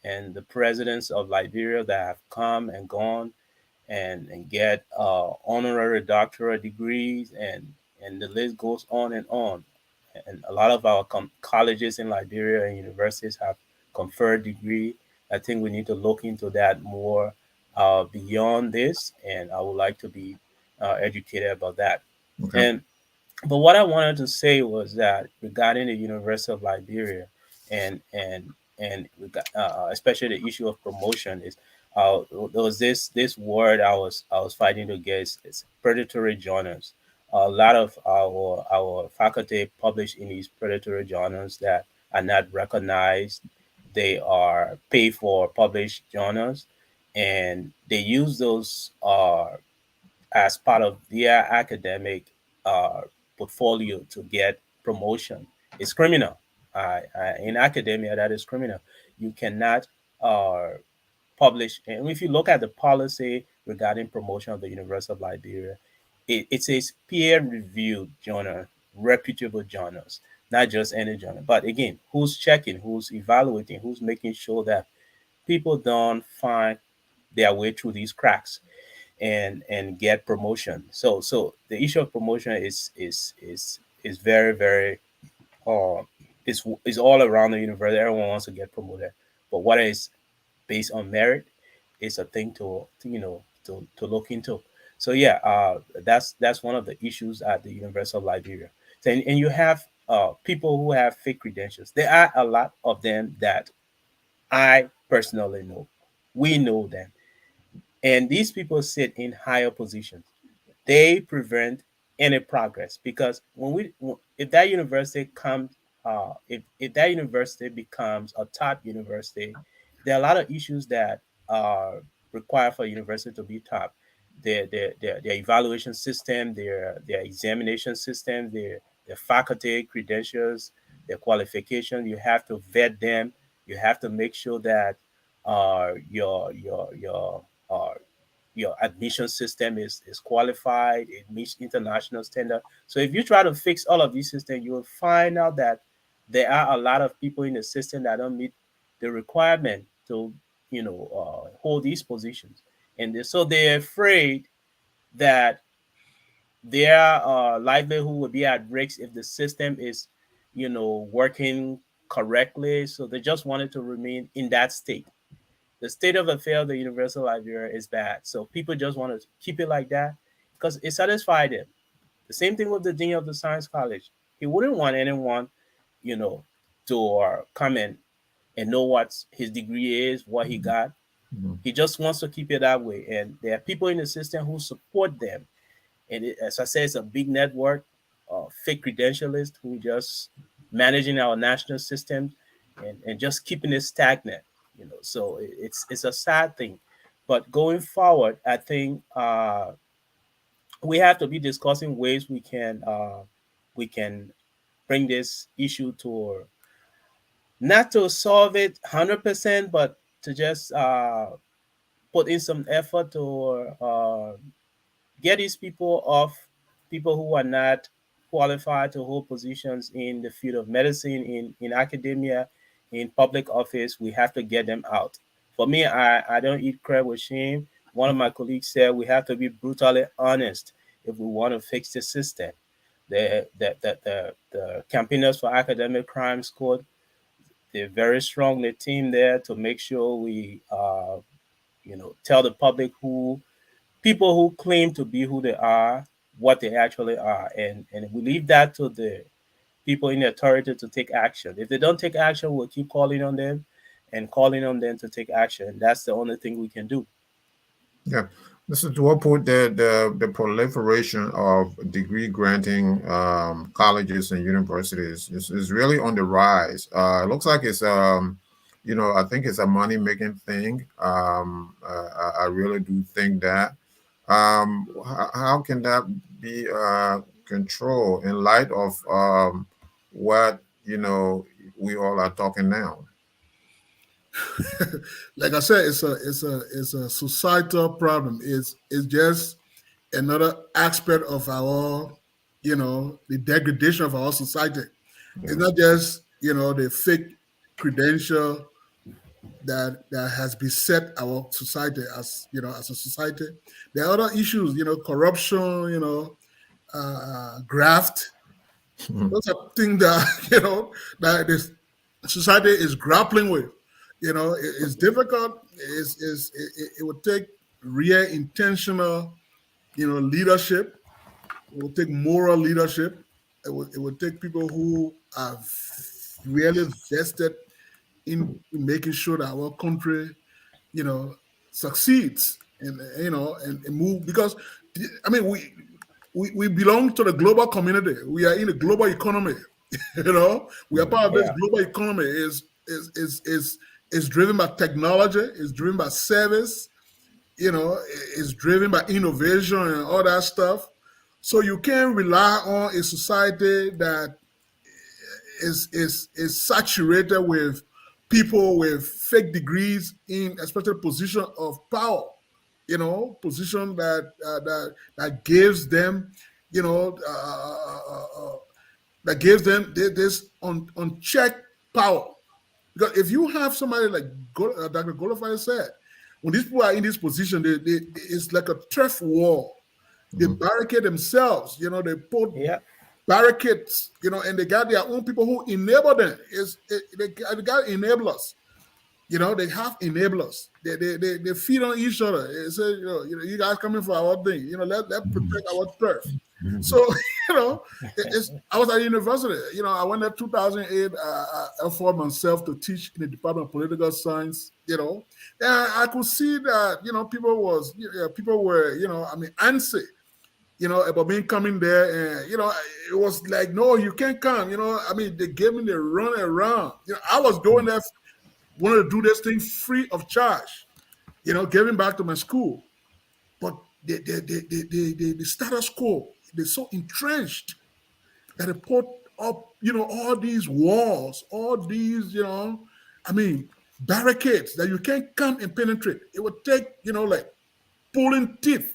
and the presidents of Liberia that have come and gone and get honorary doctorate degrees, and the list goes on and on. And a lot of our colleges in Liberia and universities have conferred degree. I think we need to look into that more beyond this, and I would like to be educated about that. Okay. And but what I wanted to say was that regarding the University of Liberia, and especially the issue of promotion is there was this word I was fighting against. It's predatory journals. A lot of our faculty publish in these predatory journals that are not recognized. They are paid for published journals, and they use those as part of their academic uh, portfolio to get promotion. It's criminal. In academia, that is criminal. You cannot uh, publish. And if you look at the policy regarding promotion of the University of Liberia, it says peer-reviewed journal, reputable journals, not just any journal. But again, who's checking, who's evaluating, who's making sure that people don't find their way through these cracks and get promotion. So the issue of promotion is very very uh is all around the universe. Everyone wants to get promoted, but what is based on merit is a thing to look into. So yeah, that's one of the issues at the University of Liberia. So, and you have people who have fake credentials. There are a lot of them that I personally know. We know them, and these people sit in higher positions. They prevent any progress because if that university comes if that university becomes a top university, there are a lot of issues that are required for a university to be top. Their evaluation system, their examination system, their faculty credentials, their qualification. You have to vet them. You have to make sure that uh, your admission system is qualified, it meets international standard. So if you try to fix all of these systems, you will find out that there are a lot of people in the system that don't meet the requirement to hold these positions, and so they're afraid that their livelihood will be at risk if the system is working correctly. So they just wanted to remain in that state. The state of affairs of the University of Liberia is bad. So people just want to keep it like that because it satisfied them. The same thing with the dean of the science college. He wouldn't want anyone, you know, to come in and know what his degree is, what he got. Mhm. He just wants to keep it that way. And there are people in the system who support them. And as I said, it's a big network of fake credentialists who just managing our national systems and just keeping it stagnant. So it's a sad thing. But going forward, I think we have to be discussing ways we can bring this issue to not to solve it 100%, but to just put in some effort to get these people off, people who are not qualified to hold positions in the field of medicine, in academia, in public office. We have to get them out. For me, I don't eat crab with shame. One of my colleagues said we have to be brutally honest if we want to fix the system. The campaigners for academic crimes code, they're very strongly teamed there to make sure we tell the public who people who claim to be who they are, what they actually are, and we leave that to the people in authority to take action. If they don't take action, we'll keep calling on them and calling on them to take action. That's the only thing we can do. Yeah, this is Duopu. The proliferation of degree granting colleges and universities is really on the rise. It looks like it's I think it's a money making thing. I really do think that. How can that be controlled in light of what we all are talking now? Like I said, it's a societal problem. It's just another aspect of our, the degradation of our society. It's not just the fake credential that has beset our society as as a society. There are other issues, corruption, graft. Those are things that that this society is grappling with. It's difficult. It would take real intentional, leadership. It would take moral leadership. It would take people who are really vested in making sure that our country, succeeds and move, because we belong to the global community. We are in a global economy. We are part of this global economy. Is driven by technology. It's driven by service. It's driven by innovation and all that stuff. So you can't rely on a society that is saturated with people with fake degrees in especially position of power. Position that gives them, that gives them this unchecked power. Because if you have somebody like Dr. Golafale said, when these people are in this position, it's like a turf war. They barricade themselves. They put barricades. And they got their own people who enable them. They got enablers. They have enablers. They feed on each other. They say, you guys coming for our thing. Let protect our turf. So, I was at university. I went there 2008. I offered myself to teach in the Department of Political Science. And I could see that people were antsy. About me coming there, and it was like, no, you can't come. They gave me the run around. I was going there, wanted to do this thing free of charge. Giving back to my school, but the status quo, they're so entrenched that they put up, all these walls, all these, barricades that you can't come and penetrate. It would take, like pulling teeth,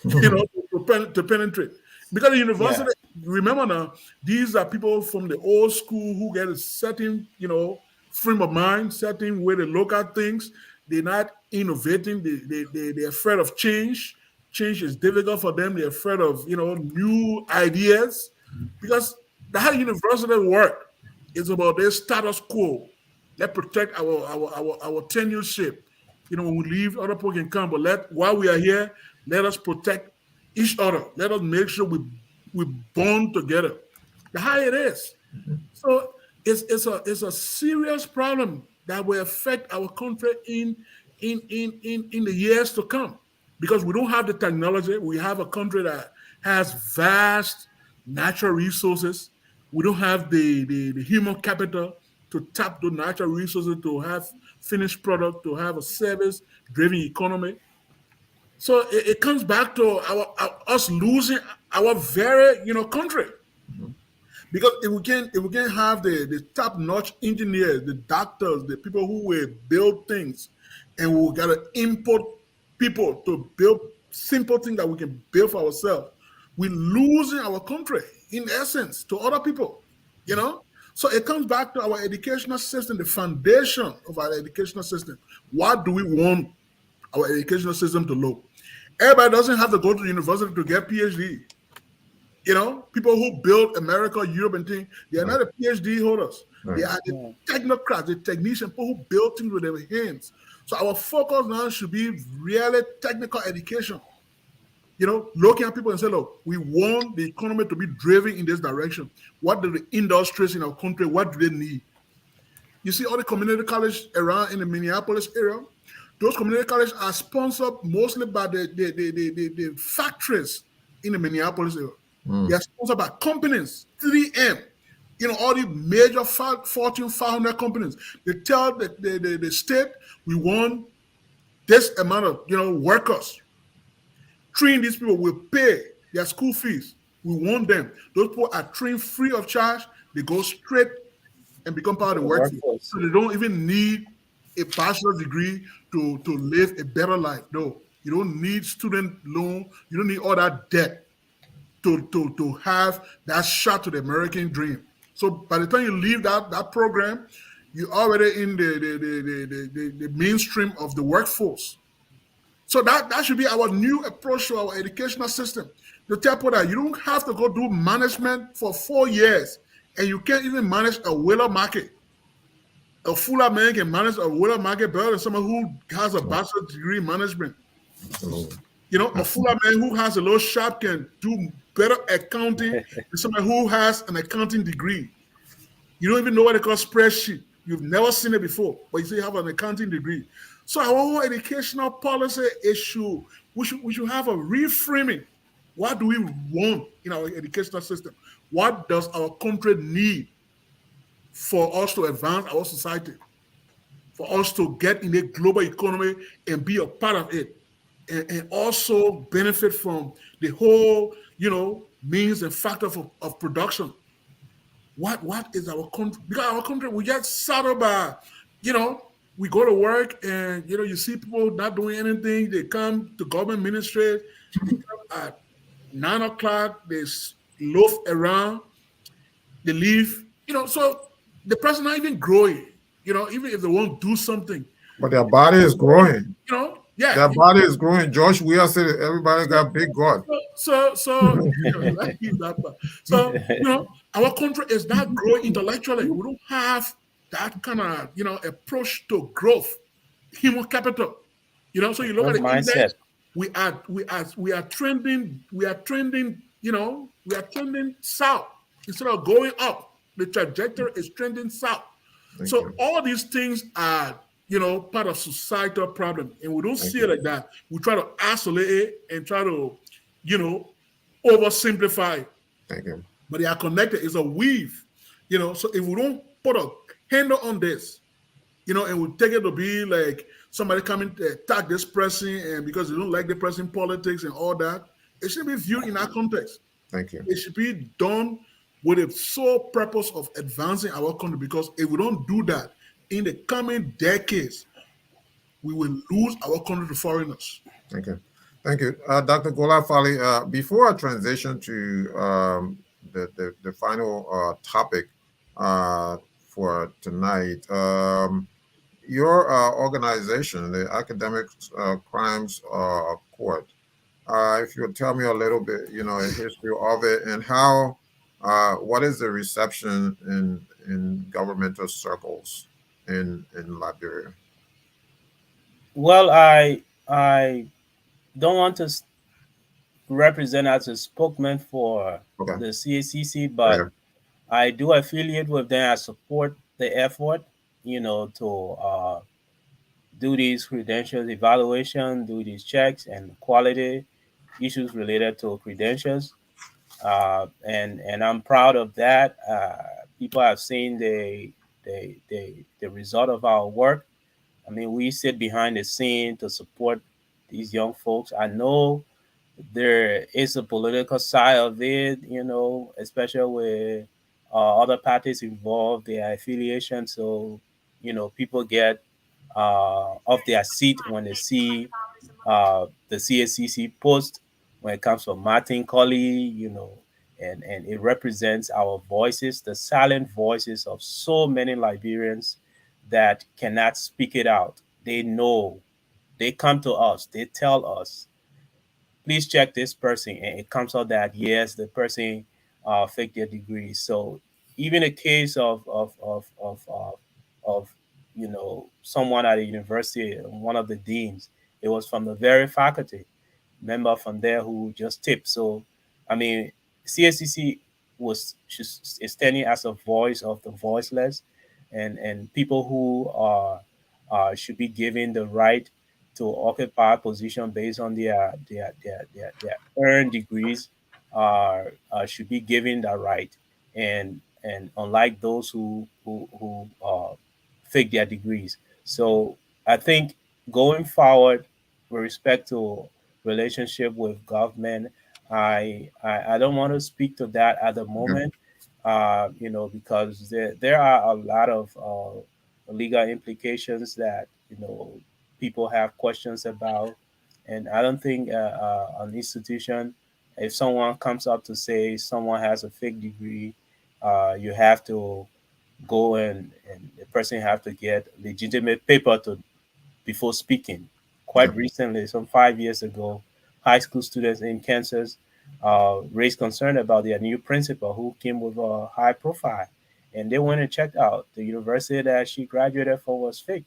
to penetrate. Because the university, remember now, these are people from the old school who get a certain, frame of mind, certain way they look at things. They're not innovating. They're afraid of change. Change is difficult for them. They're afraid of, new ideas. Because how university work is about their status quo. Let's protect our tenureship. When we leave, other people can come. But while we are here, let us protect each other. Let us make sure we bond together. That's how it is. So it's a serious problem that will affect our country in the years to come, because we don't have the technology. We have a country that has vast natural resources. We don't have the human capital to tap the natural resources to have finished product, to have a service-driven economy. So it comes back to us losing our very country. Because if we can have the top-notch engineers, the doctors, the people who will build things, and we gotta import people to build simple things that we can build for ourselves, we're losing our country in essence to other people, you know? So it comes back to our educational system, the foundation of our educational system. What do we want our educational system to look? Everybody doesn't have to go to university to get PhD. You know, people who build America, Europe, and things, they are not the PhD holders. Right. They are the technocrats, the technicians, people who build things with their hands. So our focus now should be really technical education. You know, looking at people and say, look, we want the economy to be driven in this direction. What do the industries in our country, what do they need? You see all the community colleges around in the Minneapolis area, those community colleges are sponsored mostly by the factories in the Minneapolis area. They are sponsored by companies, 3M, you know, all the major Fortune 500 companies. They tell the state, we want this amount of, you know, workers. Train these people, will pay their school fees. We want them. Those people are trained free of charge. They go straight and become part of the workforce. So they don't even need a bachelor's degree to live a better life. No, you don't need student loan. You don't need all that debt to have that shot to the American dream. So by the time you leave that program, you're already in the mainstream of the workforce. So that should be our new approach to our educational system. To tell people that you don't have to go do management for 4 years and you can't even manage a whaler market. A fuller man can manage a whaler market better than someone who has a bachelor's degree in management. You know, a fuller man who has a little shop can do better accounting than someone who has an accounting degree. You don't even know what they call spreadsheet. You've never seen it before, but you say you have an accounting degree. So our whole educational policy issue, we should have a reframing. What do we want in our educational system? What does our country need for us to advance our society? For us to get in a global economy and be a part of it, and also benefit from the whole, you know, means and factor of production. What is our country? Because our country, we get saddled by, you know, we go to work and, you know, you see people not doing anything. They come to government ministry, they come at 9 o'clock, they loaf around, they leave, you know, so the person not even growing, you know, even if they won't do something. But their body is growing. You know, yeah. Their body is growing. Josh Weir said everybody got big God. So you know, our country is not growing intellectually. We don't have that kind of, you know, approach to growth, human capital. You know, so you look at the mindset. Index, we are trending, you know, we are trending south instead of going up. The trajectory is trending south. So all these things are, you know, part of societal problem, and we don't see it like that. We try to isolate it and try to, you know, oversimplify. Thank you. But they are connected. It's a weave, you know. So if we don't put a handle on this, you know, and we take it to be like somebody coming to attack this person, and because they don't like the person politics and all that, it should be viewed in that context. Thank you. It should be done with the sole purpose of advancing our country, because if we don't do that, in the coming decades, we will lose our country to foreigners. Thank you. Thank you. Dr. Golafale, before I transition to the final topic for tonight, your organization, the Academic Crimes Court, if you would tell me a little bit, you know, a history of it and how, what is the reception in governmental circles in Liberia? Well, I don't want to represent as a spokesman for the CACC, but I do affiliate with them. I support the effort, you know, to do these credentials evaluation, do these checks and quality issues related to credentials. And I'm proud of that. People have seen the result of our work. I mean, we sit behind the scene to support these young folks. I know there is a political side of it, you know, especially with other parties involved, their affiliation. So, you know, people get off their seat when they see the CSCC post when it comes from Martin Colley, and it represents our voices, the silent voices of so many Liberians that cannot speak it out. They know, they come to us, they tell us, please check this person, and it comes out that yes, the person faked their degree. So even a case of someone at a university, one of the deans, it was from the very faculty member from there who just tipped. So I mean, CSCC is standing as a voice of the voiceless, and people who are should be given the right to occupy a position based on their earned degrees should be given that right, and unlike those who fake their degrees. So I think going forward with respect to relationship with government, I don't want to speak to that at the Yeah. moment, because there are a lot of legal implications that people have questions about, and I don't think an institution, if someone comes up to say someone has a fake degree, you have to go and the person have to get legitimate paper to before speaking. Yeah. Quite recently, some 5 years ago, high school students in Kansas raised concern about their new principal who came with a high profile. And they went and checked out the university that she graduated from was fake.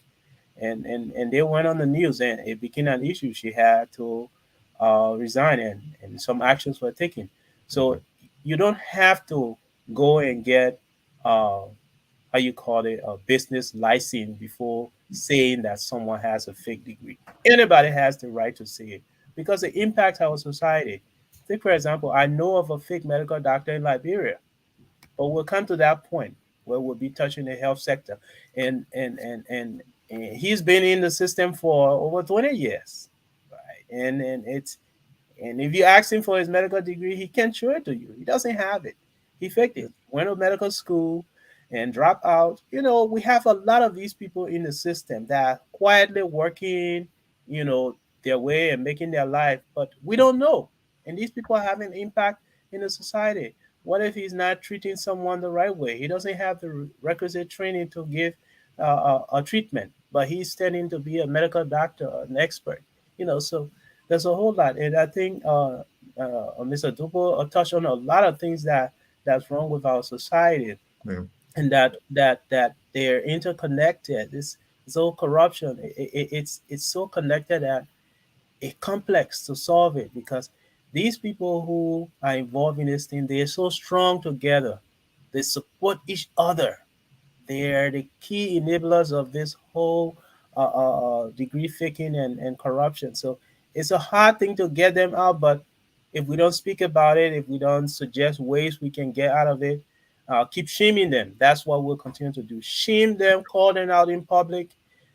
And they went on the news and it became an issue. She had to resign and some actions were taken. So you don't have to go and get how you call it, a business license before saying that someone has a fake degree. Anybody has the right to say it because it impacts our society. Take for example, I know of a fake medical doctor in Liberia, but we'll come to that point where we'll be touching the health sector, and he's been in the system for over 20 years, right? And if you ask him for his medical degree, he can't show it to you. He doesn't have it. He faked it. Went to medical school and dropped out. We have a lot of these people in the system that are quietly working, their way and making their life, but we don't know. And these people are having impact in the society. What if he's not treating someone the right way? He doesn't have the requisite training to give a treatment, but he's studying to be a medical doctor, an expert. So there's a whole lot, and I think Mr. Duopu touched on a lot of things that's wrong with our society, Yeah. and that they're interconnected. This whole corruption, it's so connected that it's complex to solve it because these people who are involved in this thing, they're so strong together. They support each other. They are the key enablers of this whole degree faking and corruption. So it's a hard thing to get them out, but if we don't speak about it, if we don't suggest ways we can get out of it, keep shaming them. That's what we'll continue to do. Shame them, call them out in public.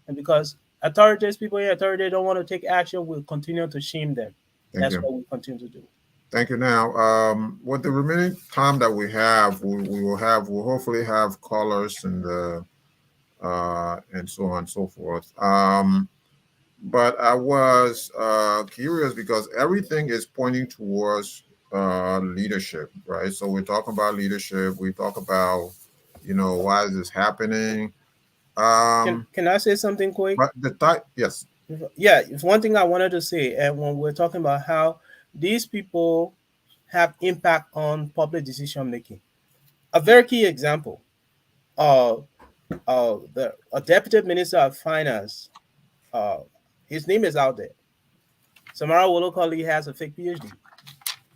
And because authorities, people in authority don't want to take action, we'll continue to shame them. Thank That's you. what we continue to do. Thank you. Now, with the remaining time that we have, we'll hopefully have callers and so on and so forth. But I was curious because everything is pointing towards leadership, right? So we're talking about leadership. We talk about, why is this happening? Can I say something quick? But the type, yes. Yeah, it's one thing I wanted to say, and when we're talking about how these people have impact on public decision making, a very key example, uh, a deputy minister of finance, uh, his name is out there. Samara Wolokoli has a fake PhD,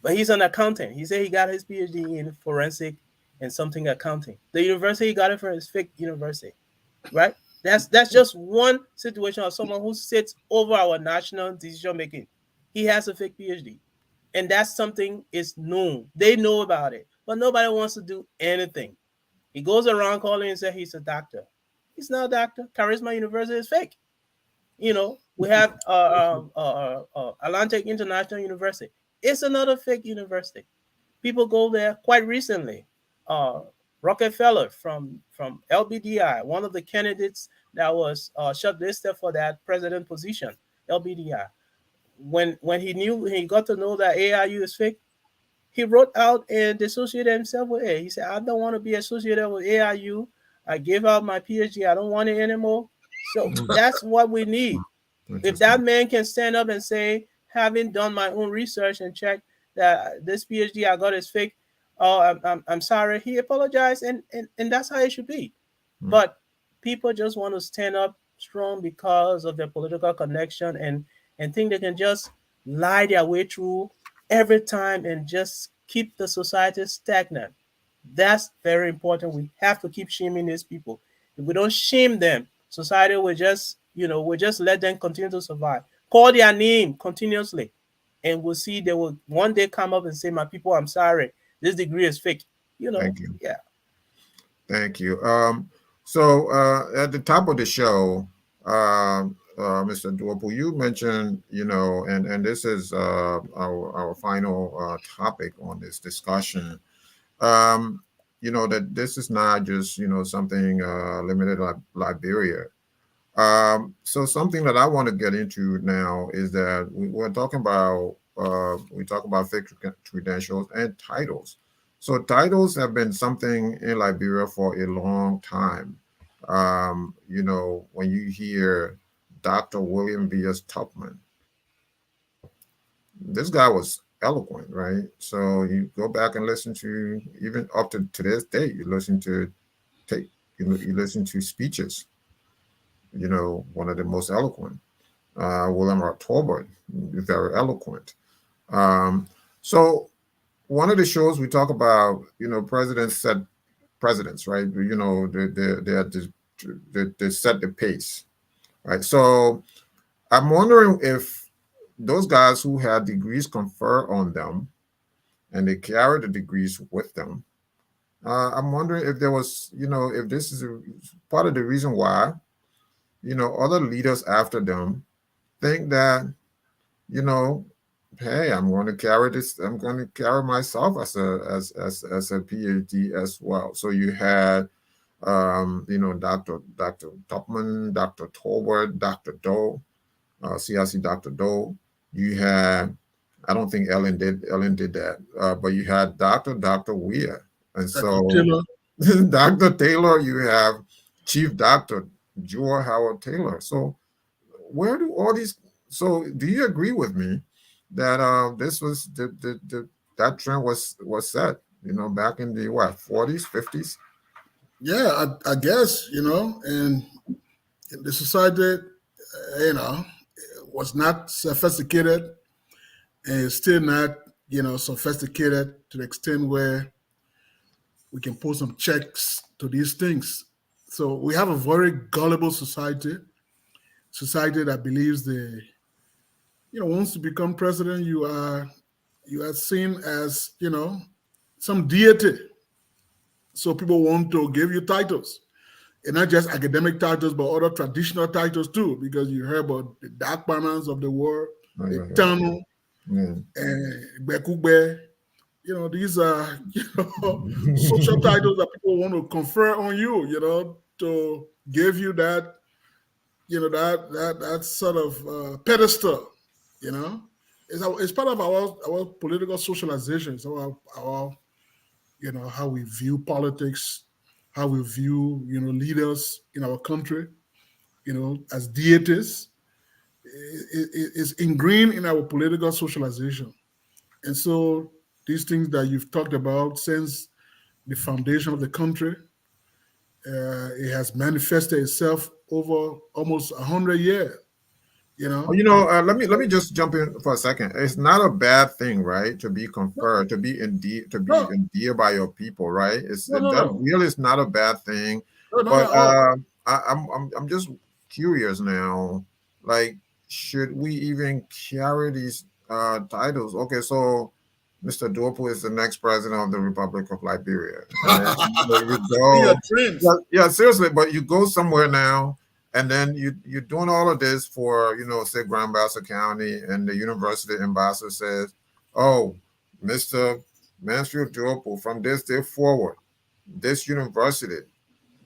but he's an accountant. He said he got his PhD in forensic and something accounting. The university he got it from his fake university, right? That's just one situation of someone who sits over our national decision making. He has a fake PhD, and that's something is known. They know about it, but nobody wants to do anything. He goes around calling and says he's a doctor. He's not a doctor. Charisma University is fake. We have Atlantic International University. It's another fake university. People go there quite recently. Uh, Rockefeller from LBDI, one of the candidates that was shortlisted for that president position, LBDI. when he got to know that AIU is fake, he wrote out and associated himself with it. He said, I don't want to be associated with AIU. I gave out my PhD. I don't want it anymore. So that's what we need. If that man can stand up and say, having done my own research and check that this PhD I got is fake, oh, I'm sorry. He apologized, and that's how it should be. But people just want to stand up strong because of their political connection and think they can just lie their way through every time and just keep the society stagnant. That's very important. We have to keep shaming these people. If we don't shame them, society will just, will just let them continue to survive. Call their name continuously, and we'll see they will one day come up and say, "My people, I'm sorry. This degree is fake." Thank you. Yeah. Thank you. So at the top of the show, Mr. Duopu, you mentioned, and this is our final topic on this discussion. That this is not just, something limited to Liberia. So something that I want to get into now is that we're talking about, we talk about fake credentials and titles. So titles have been something in Liberia for a long time. When you hear Dr. William V.S. Tupman, this guy was eloquent, right? So you go back and listen to, even up to this day, you listen to speeches. One of the most eloquent. William R. Tolbert, very eloquent. So one of the shows we talk about, presidents, right? They set the pace, right? So I'm wondering if those guys who had degrees conferred on them and they carried the degrees with them, I'm wondering if there was, if this is part of the reason why, other leaders after them think that, hey, I'm going to carry this. I'm going to carry myself as a PhD as well. So you had, Dr. Tupman, Dr. Tolbert, Dr. Doe, CIC Dr. Doe. You had, I don't think Ellen did that, but you had Dr. Weir, and so Dr. Taylor. You have Chief Dr. Joel Howard Taylor. So where do all these? So do you agree with me that this was that trend was set, back in the 40s, 50s? Yeah, I guess, and the society, was not sophisticated, and it's still not, sophisticated to the extent where we can put some checks to these things. So we have a very gullible society that believes once you become president, you are seen as, some deity. So people want to give you titles, and not just academic titles, but other traditional titles too, because you heard about the dark banners of the world, the Tano, and Bekugbe. These are, social titles that people want to confer on you, to give you that, that sort of pedestal, It's part of our political socialization. So our how we view politics, how we view, leaders in our country, as deities, is ingrained in our political socialization. And so these things that you've talked about since the foundation of the country, it has manifested itself over almost 100 years. Let me just jump in for a second. It's not a bad thing, right? To be conferred, to be endeared by your people, right? Really is not a bad thing. But I'm just curious now. Like, should we even carry these titles? Okay, so Mr. Duopu is the next president of the Republic of Liberia. Yeah, seriously, but you go somewhere now. And then you're doing all of this for, say, Grand Bassa County, and the university ambassador says, oh, Mr. Mansfield Duopu, from this day forward, this university,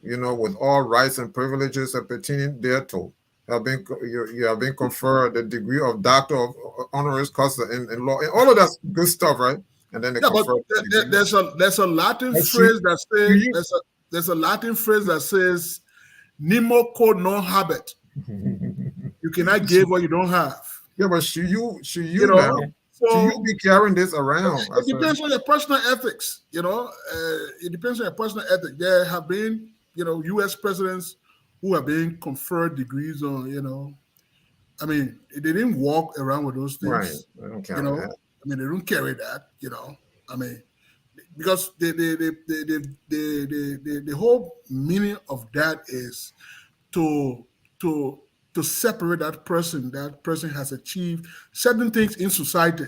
with all rights and privileges pertaining thereto, you have been conferred the degree of Doctor of Honoris Causa in law, and all of that's good stuff, right? And then they Yeah, but confer. there's a Latin But phrase that do says you- there's a Latin phrase that says "nemo quod non habet." You cannot give what you don't have. Yeah, but should you You now? know, Should you so be carrying this around? it depends on your personal ethics. You know, it depends on your personal ethics. There have been, U.S. presidents who have been conferred degrees on. I mean, they didn't walk around with those Right. things. I don't carry that. I mean, they don't carry that. I mean, because the whole meaning of that is to separate that person. That person has achieved certain things in society.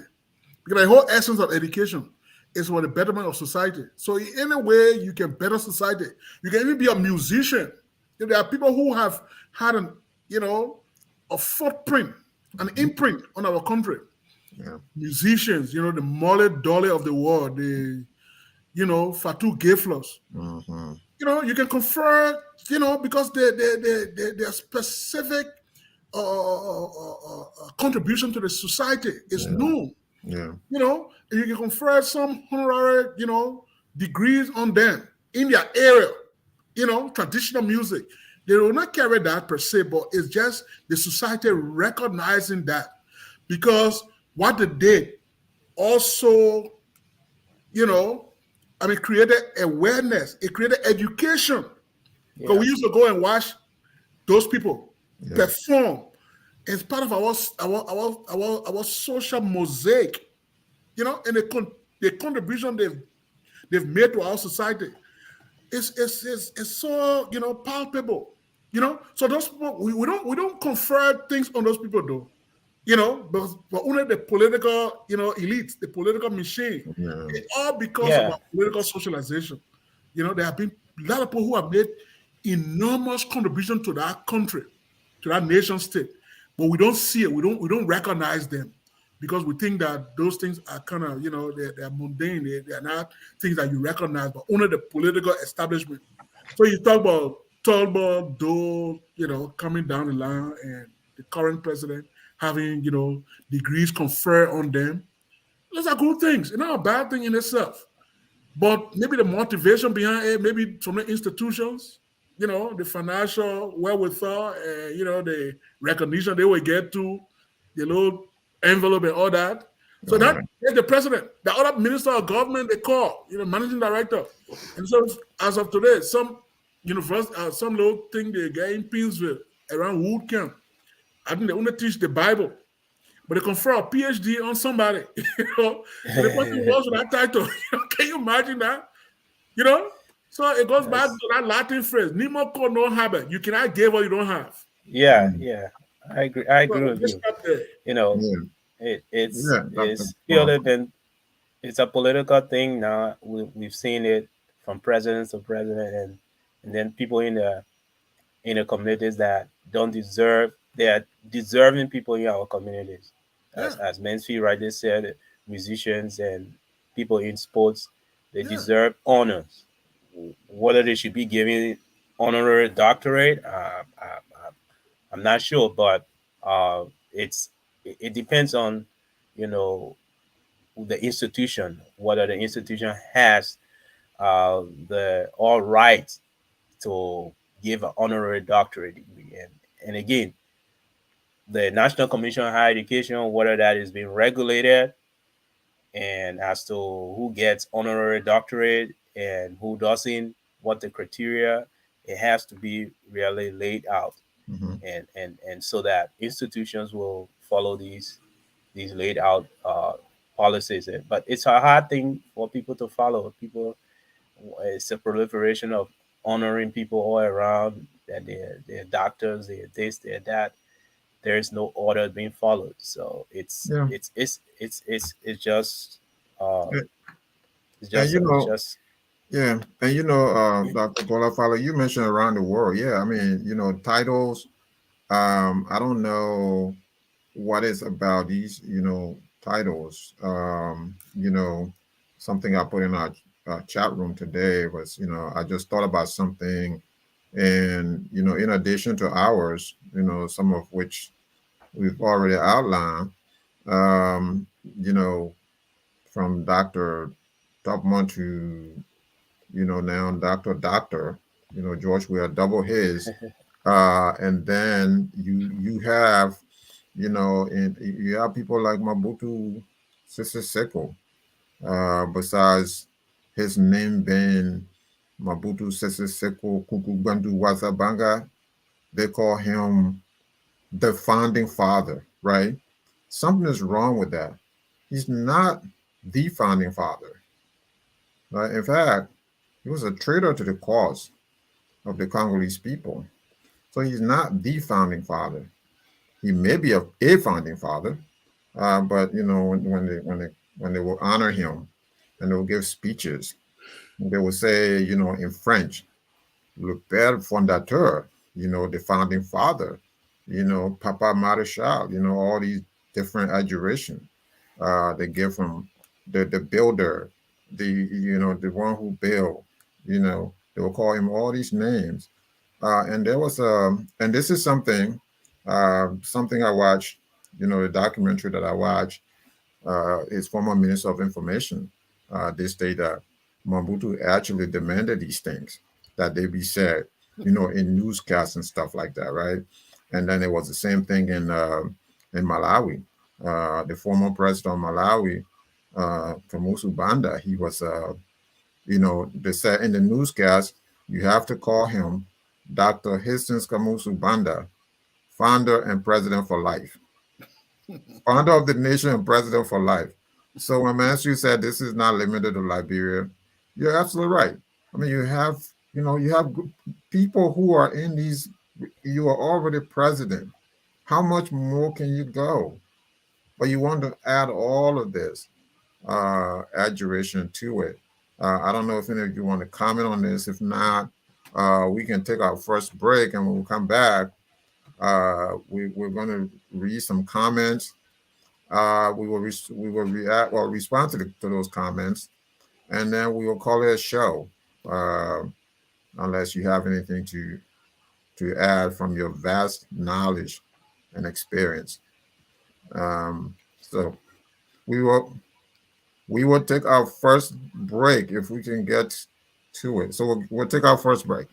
Because the whole essence of education is for the betterment of society. So in any way you can better society, you can even be a musician. There are people who have had a footprint, an imprint on our country. Yeah. Musicians, the Molly Dolly of the world, the Fatu Gayfloss. Mm-hmm. You can confer, because their specific contribution to the society is known. Yeah. You can confer some honorary, degrees on them in their area, traditional music. They will not carry that per se, but it's just the society recognizing that, because what they did also, created awareness. It created education. Because we used to go and watch those people perform. It's part of our social mosaic, and the contribution they've made to our society is so palpable, So those people, we don't confer things on those people though, but only the political elites, the political machine. Yeah. It's all because of our political socialization. There have been a lot of people who have made enormous contribution to that country, to that nation state, but we don't see it. We don't recognize them, because we think that those things are kind of they're mundane. They are not things that you recognize, but only the political establishment. So you talk about Turnbull, Dole, coming down the line, and the current president having degrees conferred on them. Those are good things. It's not a bad thing in itself. But maybe the motivation behind it, maybe from the institutions, the financial wherewithal, the recognition they will get to, the little envelope and all that. So that is the president. The other minister of government they call, managing director. And so as of today, some university, some little thing they get in Pinsville around Wood Camp. I think they only teach the Bible, but they confer a PhD on somebody. And the person was with that title. Can you imagine that? So it goes back to that Latin phrase, "Nemo quod non habet." You cannot give what you don't have. Yeah, I agree. I agree with you. It's purely been. It's a political thing now. We've seen it from president to president, and then people in the communities that don't deserve. They are deserving people in our communities, as Mansfield rightly said, musicians and people in sports. They deserve honors. Whether they should be given honorary doctorate, I'm not sure, but it depends on the institution, whether the institution has the all right to give an honorary doctorate degree, and again, the National Commission on Higher Education, whether that is being regulated, and as to who gets honorary doctorate and who doesn't, what the criteria, it has to be really laid out, and so that institutions will follow these laid out policies. But it's a hard thing for people to follow. It's a proliferation of honoring people all around, that they're doctors, they're this, they're that. There is no order being followed, so it's just it's just and Dr. Golafale, you mentioned around the world. Yeah, I mean, titles. I don't know what is about these, titles. Something I put in our chat room today was, I just thought about something And, in addition to ours, some of which we've already outlined, um, you know, from Dr. Topman to, now Dr. George, we are double his. And then you have, and you have people like Mabutu Sese Seko, besides his name being Mabutu Sese Seko Kukugbandu Wazabanga, they call him the founding father, right? Something is wrong with that. He's not the founding father. Right? In fact, he was a traitor to the cause of the Congolese people. So he's not the founding father. He may be a founding father, but when they will honor him and they will give speeches, they will say, in French, le père fondateur, the founding father, Papa Marechal, all these different adjuration they give from the builder, the one who built, they will call him all these names. And there was and this is something I watched, the documentary that I watched, his former Minister of Information, they state that Mobutu actually demanded these things, that they be said, in newscasts and stuff like that, right? And then it was the same thing in Malawi. The former president of Malawi, Kamuzu Banda, he was, they said in the newscast, you have to call him Dr. Hastings Kamuzu Banda, founder and president for life. Founder of the nation and president for life. So when Mansfield said this is not limited to Liberia, you're absolutely right. I mean, you have people who are in these, you are already president. How much more can you go? But you want to add all of this adjuration to it. I don't know if any of you want to comment on this. If not, we can take our first break, and when we come back, we're going to read some comments. We will react or respond to those comments, and then we will call it a show, unless you have anything to add from your vast knowledge and experience. So we will take our first break if we can get to it. So we'll take our first break.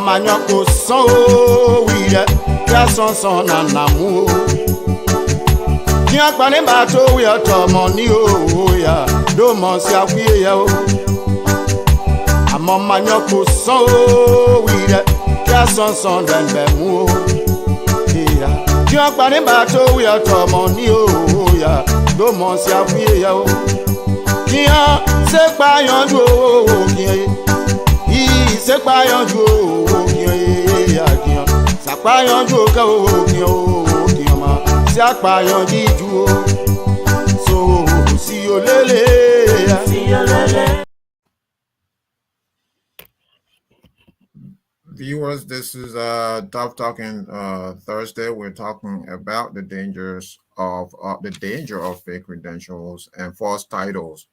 Manyoko so we ya son na namu Tia gbani ba to we to money o ya do mo si afie ya o Amo manyoko so we ya son ben mu o ya Tia gbani ba to we to money o ya do mo si afie ya o Tia se pa yanju o kiye se pa yanju o Sapayanju ka o ma si apayanju o so si olele. Viewers, this is Tough Talking Thursday. We're talking about the danger of fake credentials and false titles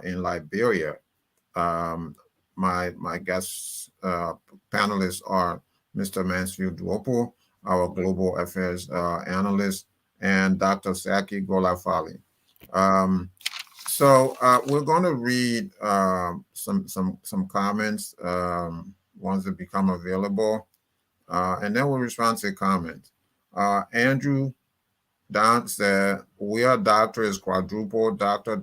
in Liberia. My guests panelists are Mr. Mansfield Duopu, our global affairs analyst, and Dr. Saki Golafale. So we're going to read some comments once they become available, and then we'll respond to comments. Andrew Don said, "We are doctor is quadruple doctor.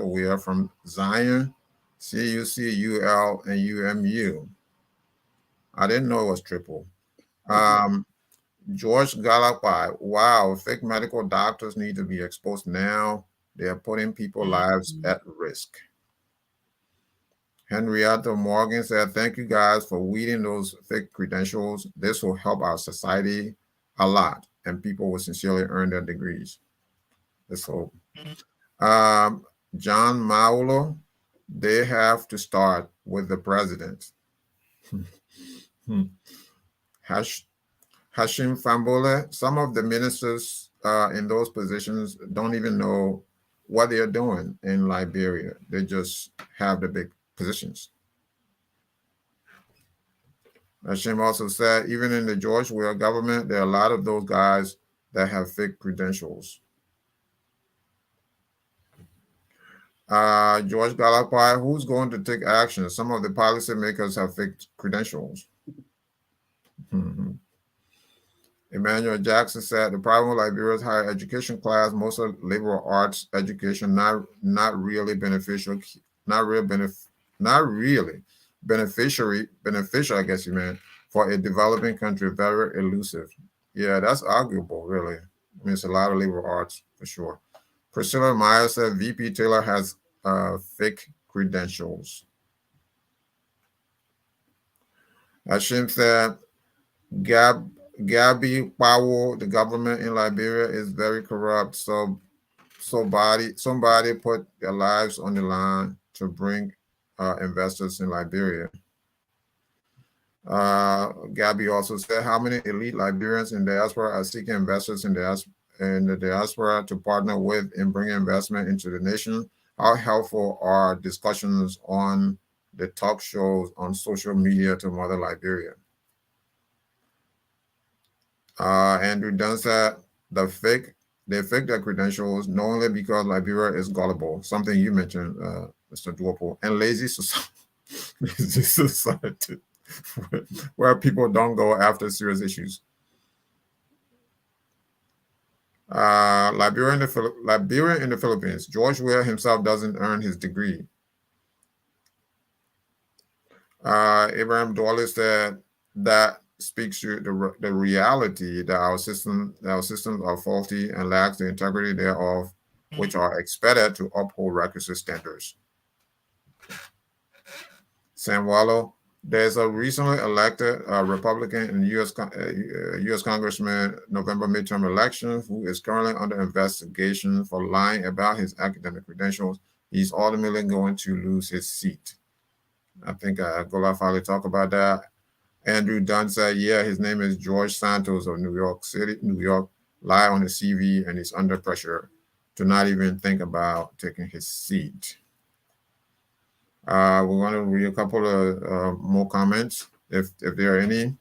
We are from Zion, CUC, UL, and UMU. I didn't know it was triple. George Galapai, wow, fake medical doctors need to be exposed now. They are putting people's lives at risk. Henrietta Morgan said, thank you guys for weeding those fake credentials. This will help our society a lot, and people will sincerely earn their degrees. Let's hope. John Maulo, they have to start with the president. Hashim Fambole, some of the ministers in those positions don't even know what they're doing in Liberia. They just have the big positions. Hashim also said, even in the George Weah government, there are a lot of those guys that have fake credentials. George Golafale, who's going to take action? Some of the policymakers have fake credentials. Emmanuel Jackson said, the problem with Liberia's higher education class, most of liberal arts education, not really beneficial, beneficial, I guess you meant, for a developing country, very elusive. Yeah, that's arguable, really. I mean, it's a lot of liberal arts for sure. Priscilla Meyer said VP Taylor has fake credentials. Hashim said Gabby Powell, the government in Liberia is very corrupt. So somebody put their lives on the line to bring investors in Liberia. Gabby also said, how many elite Liberians in diaspora are seeking investors in the diaspora to partner with and bring investment into the nation? How helpful are discussions on the talk shows on social media to mother Liberia? Andrew Dunn said, they fake their credentials knowingly because Liberia is gullible, something you mentioned, Mr. Duopu, and lazy society. Where people don't go after serious issues. Liberia in the Philippines. George Weah himself doesn't earn his degree. Abraham Dwally said that speaks to the reality that our systems are faulty and lacks the integrity thereof, which are expected to uphold requisite standards. Sam Wallow, there's a recently elected Republican in U.S. Congressman November midterm election who is currently under investigation for lying about his academic credentials. He's ultimately going to lose his seat. I think Golafale talked about that. Andrew Dunn said, yeah, his name is George Santos of New York City, New York, lie on his CV, and he's under pressure to not even think about taking his seat. We're going to read a couple of more comments, if there are any.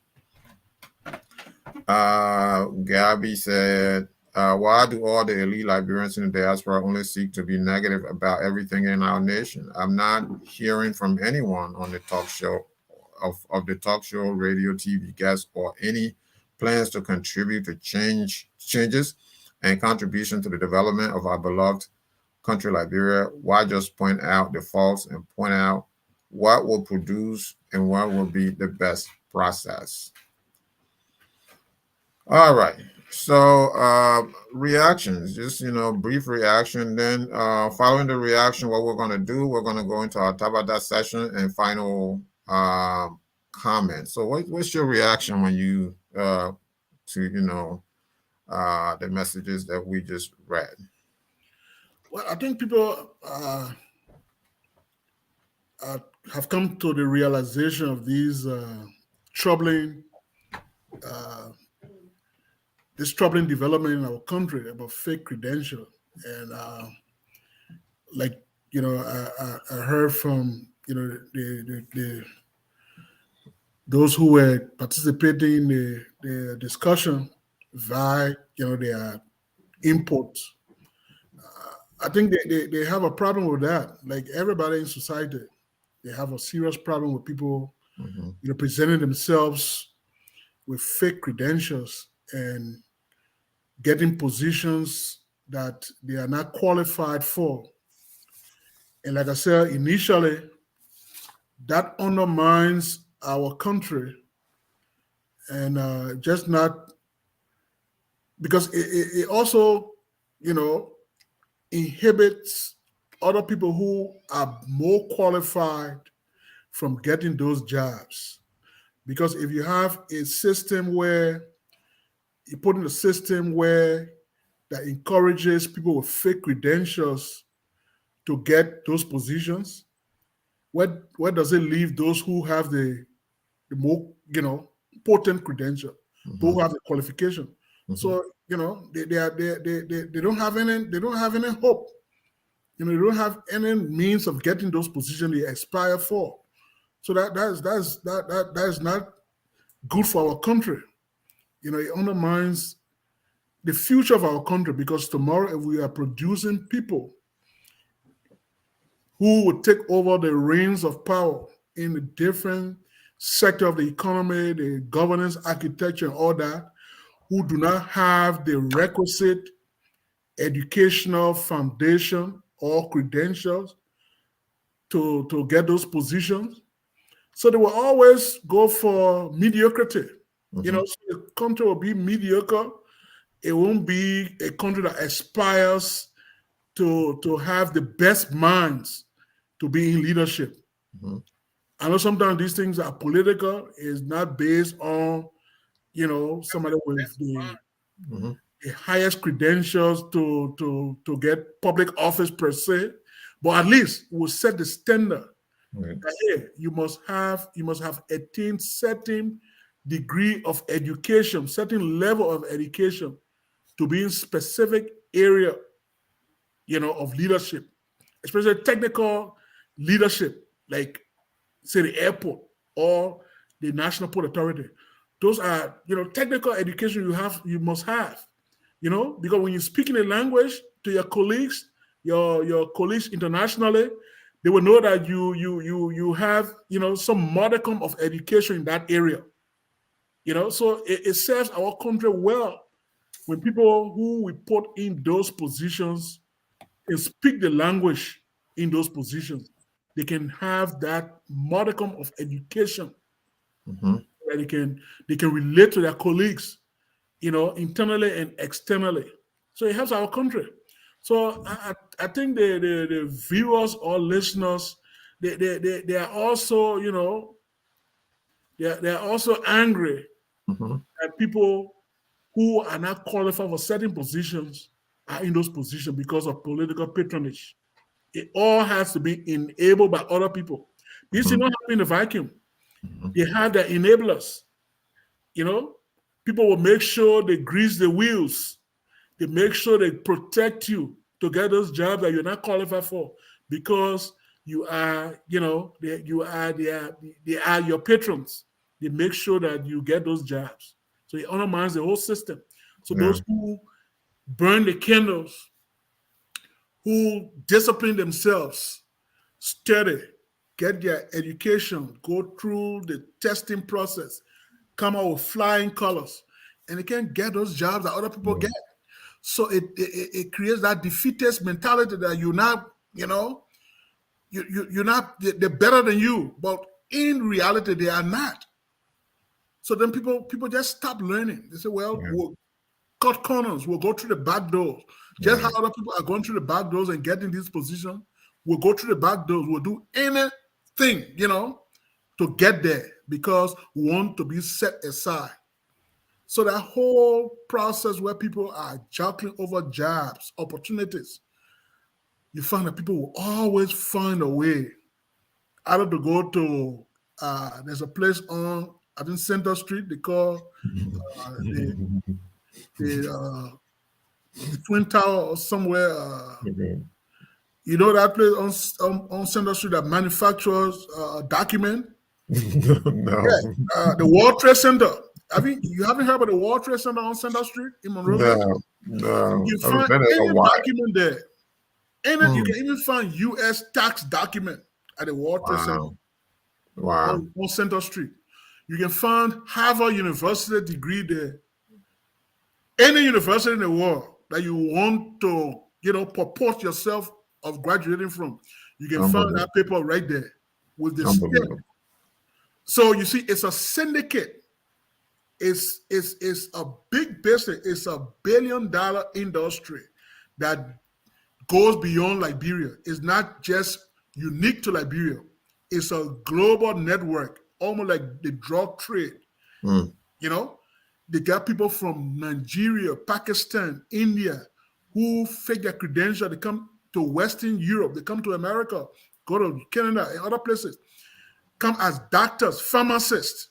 Gabby said, why do all the elite Liberians in the diaspora only seek to be negative about everything in our nation? I'm not hearing from anyone on the talk show, of the talk show, radio, TV guests, or any plans to contribute to changes and contribution to the development of our beloved country, Liberia. Why just point out the faults and point out what will produce and what will be the best process? All right. So reactions, just, brief reaction. Then following the reaction, what we're going to do, we're going to go into our Tabata session and final comments. So what's your reaction when you to the messages that we just read? Well, I think people have come to the realization of these troubling development in our country about fake credentials. And I heard from those who were participating in the discussion via their input. I think they have a problem with that. Like everybody in society, they have a serious problem with people presenting themselves with fake credentials and getting positions that they are not qualified for. And like I said initially, that undermines our country, and just not because it also, inhibits other people who are more qualified from getting those jobs. Because if you have a system where you put in a system where that encourages people with fake credentials to get those positions, where does it leave those who have the more, potent credential, who have the qualification? So, they don't have any hope. They don't have any means of getting those positions they aspire for. So that is not good for our country. It undermines the future of our country, because tomorrow, if we are producing people who would take over the reins of power in the different sector of the economy, the governance, architecture, and all that, who do not have the requisite educational foundation or credentials to get those positions. So they will always go for mediocrity. So the country will be mediocre. It won't be a country that aspires to have the best minds to be in leadership. I know sometimes these things are political. It's not based on, somebody with the highest credentials to get public office per se, but at least we'll set the standard. That, hey, you must have attained certain degree of education, certain level of education to be in specific area, of leadership, especially technical leadership, like say the airport or the National Port Authority. Those are, technical education you must have, because when you're speaking a language to your colleagues, your colleagues internationally, they will know that you have, some modicum of education in that area. So it serves our country well when people who we put in those positions and speak the language in those positions. They can have that modicum of education that they can relate to their colleagues, internally and externally. So it helps our country. So I think the viewers or listeners, they are also, they're also angry that people who are not qualified for certain positions are in those positions because of political patronage. It all has to be enabled by other people. These things don't happen in a vacuum. They have their enablers. People will make sure they grease the wheels. They make sure they protect you to get those jobs that you're not qualified for, because you are, they are your patrons. They make sure that you get those jobs. So it undermines the whole system. So those who burn the candles, who discipline themselves, study, get their education, go through the testing process, come out with flying colors, and they can't get those jobs that other people get. So it creates that defeatist mentality that you're not, you're not, they're better than you, but in reality they are not. So then people just stop learning. They say, well, we'll cut corners, we'll go through the back doors. Just how other people are going through the back doors and getting this position, we'll go through the back doors, we'll do anything, to get there, because we want to be set aside. So that whole process where people are jockeying over jobs, opportunities, you find that people will always find a way either to go to, there's a place on, I think, Center Street, they call the Twin Tower or somewhere. That place on Center Street that manufactures document? The World Trade Center. You haven't heard about the World Trade Center on Center Street in Monrovia? No. You can find any document there. You can even find U.S. tax document at the World Trade Center. Wow. On Center Street. You can find Harvard University degree there. Any university in the world that you want to, purport yourself of graduating from, you can find that paper right there with the stamp. So you see, it's a syndicate. It's a big business. It's $1 billion industry that goes beyond Liberia. It's not just unique to Liberia. is a global network, almost like the drug trade. Mm. You know, they got people from Nigeria, Pakistan, India, who fake their credential. They come to Western Europe, they come to America, go to Canada and other places, come as doctors, pharmacists,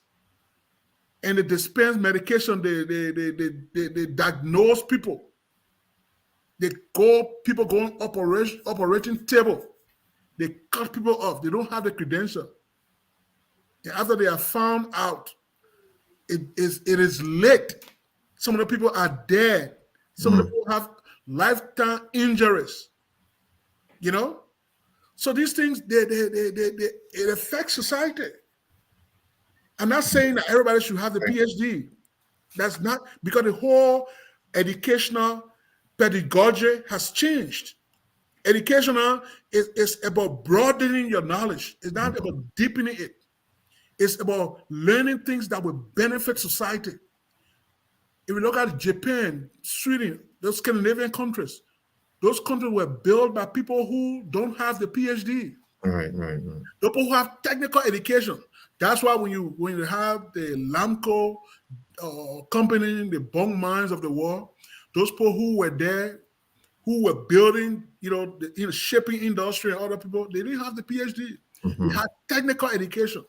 and they dispense medication. They diagnose people. People go on operating table. They cut people off. They don't have the credential. And after they are found out, it is late. Some of the people are dead. Some of the people have lifetime injuries. You know? So these things, it affects society. I'm not saying that everybody should have the PhD. That's not, because the whole educational pedagogy has changed. Educational is about broadening your knowledge. It's not about deepening it. It's about learning things that will benefit society. If you look at Japan, Sweden, those Scandinavian countries, those countries were built by people who don't have the PhD. Right. People who have technical education. That's why when you have the Lamco company, the bone mines of the world, those people who were there, who were building, the shipping industry and other people, they didn't have the PhD. They had technical education.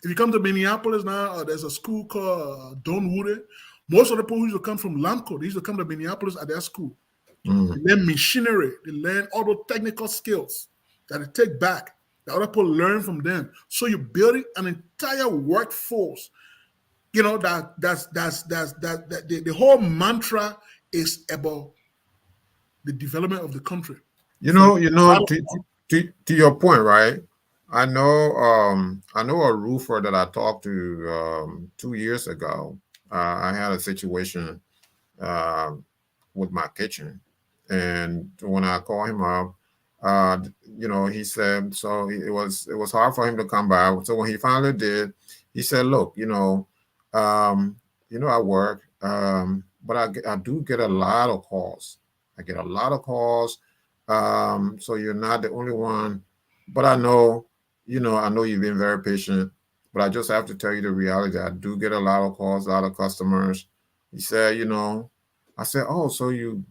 If you come to Minneapolis now, there's a school called Donwood. Most of the people who used to come from Lamco, they used to come to Minneapolis at their school. They learn machinery. They learn all the technical skills that they take back. The other people learn from them. So you're building an entire workforce. That's the whole mantra is about the development of the country. To your point, right? I know a roofer that I talked to 2 years ago. I had a situation with my kitchen, and when I called him up, he said, so it was hard for him to come by. So when he finally did, he said, look, I work, but I do get a lot of calls. I get a lot of calls. So you're not the only one, but I know you've been very patient, but I just have to tell you the reality. I do get a lot of calls, a lot of customers. He said, I said, oh, so you're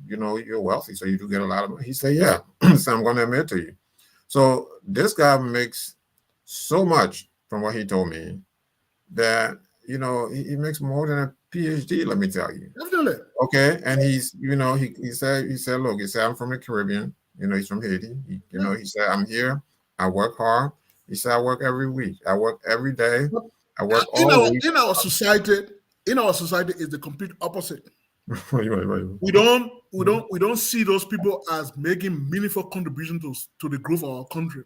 wealthy, so you do get a lot of money. He said, yeah. So I'm going to admit to you. So this guy makes so much from what he told me that, he makes more than a PhD, let me tell you. Definitely. Okay. And he's, he said, look, I'm from the Caribbean. He's from Haiti. He said, I'm here. I work hard. He said, I work every week. I work every day. I work all week. In our society is the complete opposite. Right. We don't see those people as making meaningful contributions to the growth of our country.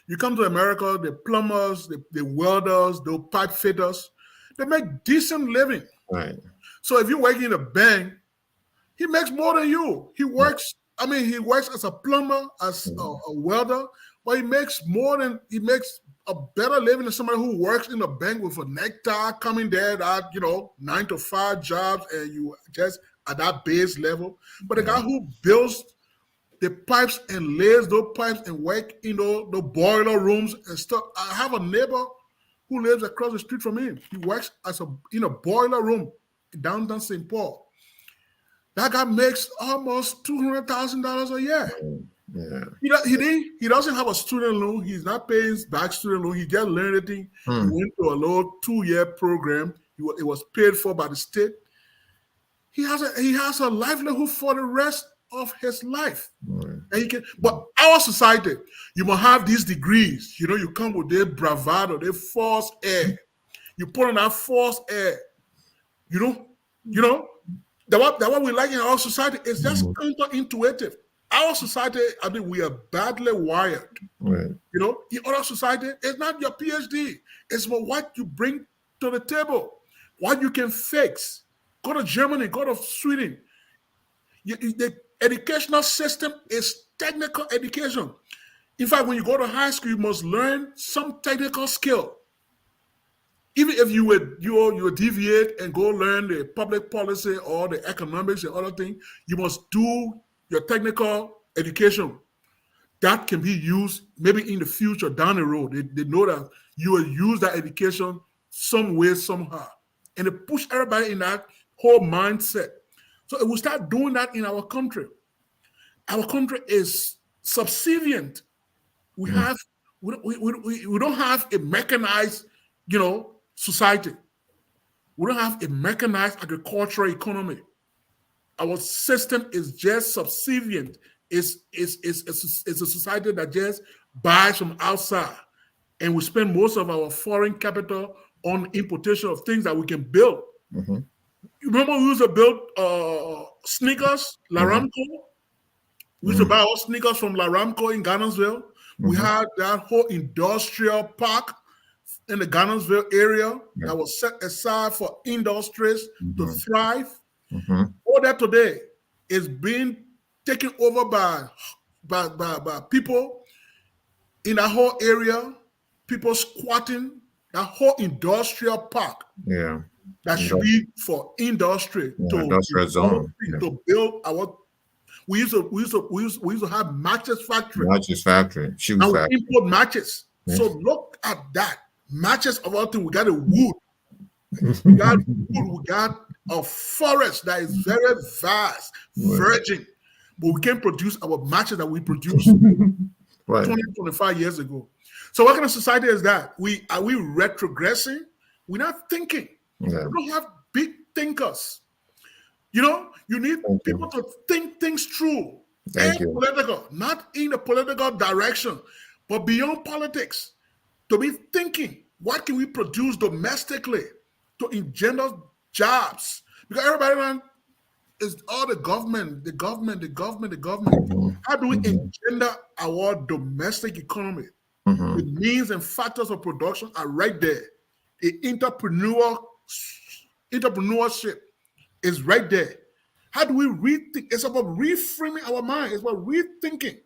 You come to America, the plumbers, the welders, the pipe fitters, they make decent living. Right. So if you're working in a bank, he makes more than you. He works as a plumber, as a welder, but he makes a better living than somebody who works in a bank with a necktie, coming there at 9 to 5 jobs, and you just at that base level. But the guy who builds the pipes and lays those pipes and work in the boiler rooms and stuff. I have a neighbor who lives across the street from him. He works in a boiler room in downtown St. Paul. That guy makes almost $200,000 a year. Yeah. He doesn't have a student loan. He's not paying back student loan. He just learned everything. He went to a little 2-year program. It was paid for by the state. He has a livelihood for the rest of his life. And but our society, you must have these degrees. You come with their bravado, their false air. You put on that false air. The what we like in our society is just counterintuitive. Our society, we are badly wired. Right. In other society, it's not your PhD. It's about what you bring to the table, what you can fix. Go to Germany, go to Sweden. The educational system is technical education. In fact, when you go to high school, you must learn some technical skill. Even if you would deviate and go learn the public policy or the economics and other things, you must do your technical education. that can be used maybe in the future down the road. They know that you will use that education some way, somehow. And they push everybody in that whole mindset. So if we start doing that in our country is subservient. We don't have a mechanized, society. We don't have a mechanized agricultural economy. Our system is just subservient. It's a society that just buys from outside, and we spend most of our foreign capital on importation of things that we can build. Mm-hmm. You remember we used to build sneakers, Laramco? We used to buy all sneakers from Laramco in Ghanansville. We had that whole industrial park in the Ghanansville area that was set aside for industries to thrive. All that today is being taken over by people in that whole area, people squatting that whole industrial park. Yeah. That should be for industry industrial zone. To build our. We used to have matches factory. Matches factory. Shoe and factory. we import matches. Yeah. So look at that. Matches of all things. We got a wood. We got wood. We got a forest that is very vast, virgin. But we can't produce our matches that we produced 20, 25 years ago. So what kind of society is that? Are we retrogressing? We're not thinking. Yeah. We don't have big thinkers. You need people to think things through. Political, not in a political direction, but beyond politics. To be thinking, what can we produce domestically to engender jobs? Because everybody is all the government. How do we engender our domestic economy? The means and factors of production are right there. The entrepreneurship is right there. How do we rethink? It's about reframing our mind. It's about rethinking.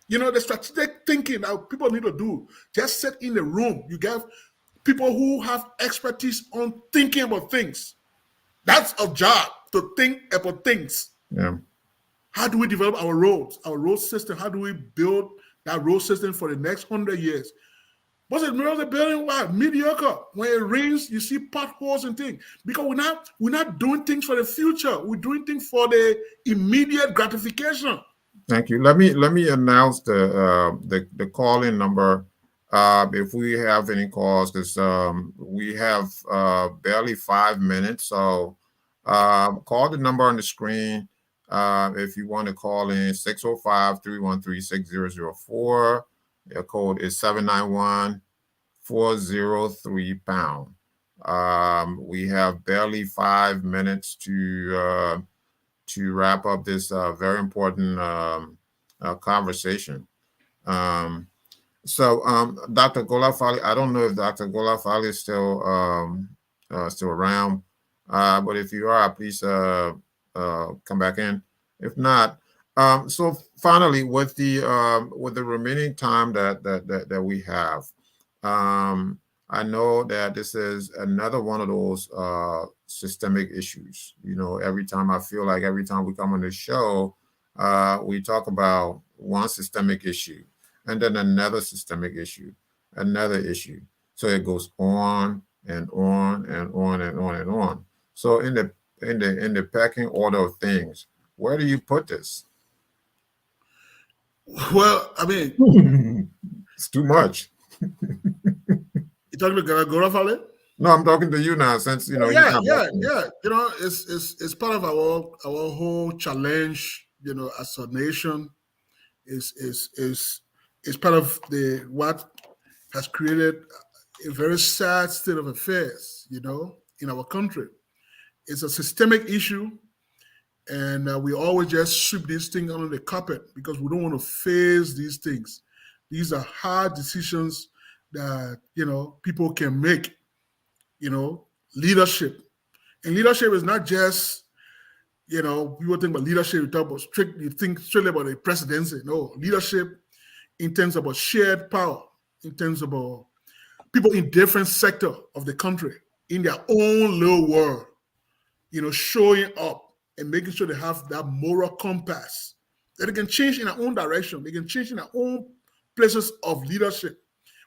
The strategic thinking that people need to do. Just sit in the room. You get people who have expertise on thinking about things. That's our job, to think about things. Yeah. How do we develop our roads, our road system? How do we build that road system for the next 100 years? What's the middle of the building? Why? Mediocre. When it rains, you see potholes and things. Because we're not doing things for the future. We're doing things for the immediate gratification. Thank you. Let me announce the call-in number. If we have any calls, because we have barely 5 minutes. So call the number on the screen if you want to call in, 605-313-6004. Your code is 791-403#. We have barely 5 minutes to wrap up this very important conversation. So, Dr. Golafale, I don't know if Dr. Golafale is still around, but if you are, please come back in. If not, so finally, with the remaining time that we have, I know that this is another one of those systemic issues. Every time we come on the show, we talk about one systemic issue, and then another systemic issue, another issue. So it goes on and on and on and on and on. So in the pecking order of things, where do you put this? Well, I mean, it's too much. You talking to Golafale? No, I'm talking to you now. Since yeah. It's part of our whole challenge. As a nation, is part of what has created a very sad state of affairs. In our country, it's a systemic issue. And we always just sweep these things under the carpet because we don't want to face these things. These are hard decisions that, people can make, leadership. And leadership is not just, people think about leadership, you think strictly about the presidency. No, leadership in terms about shared power, in terms about people in different sectors of the country, in their own little world, showing up and making sure they have that moral compass that they can change in their own direction. They can change in their own places of leadership.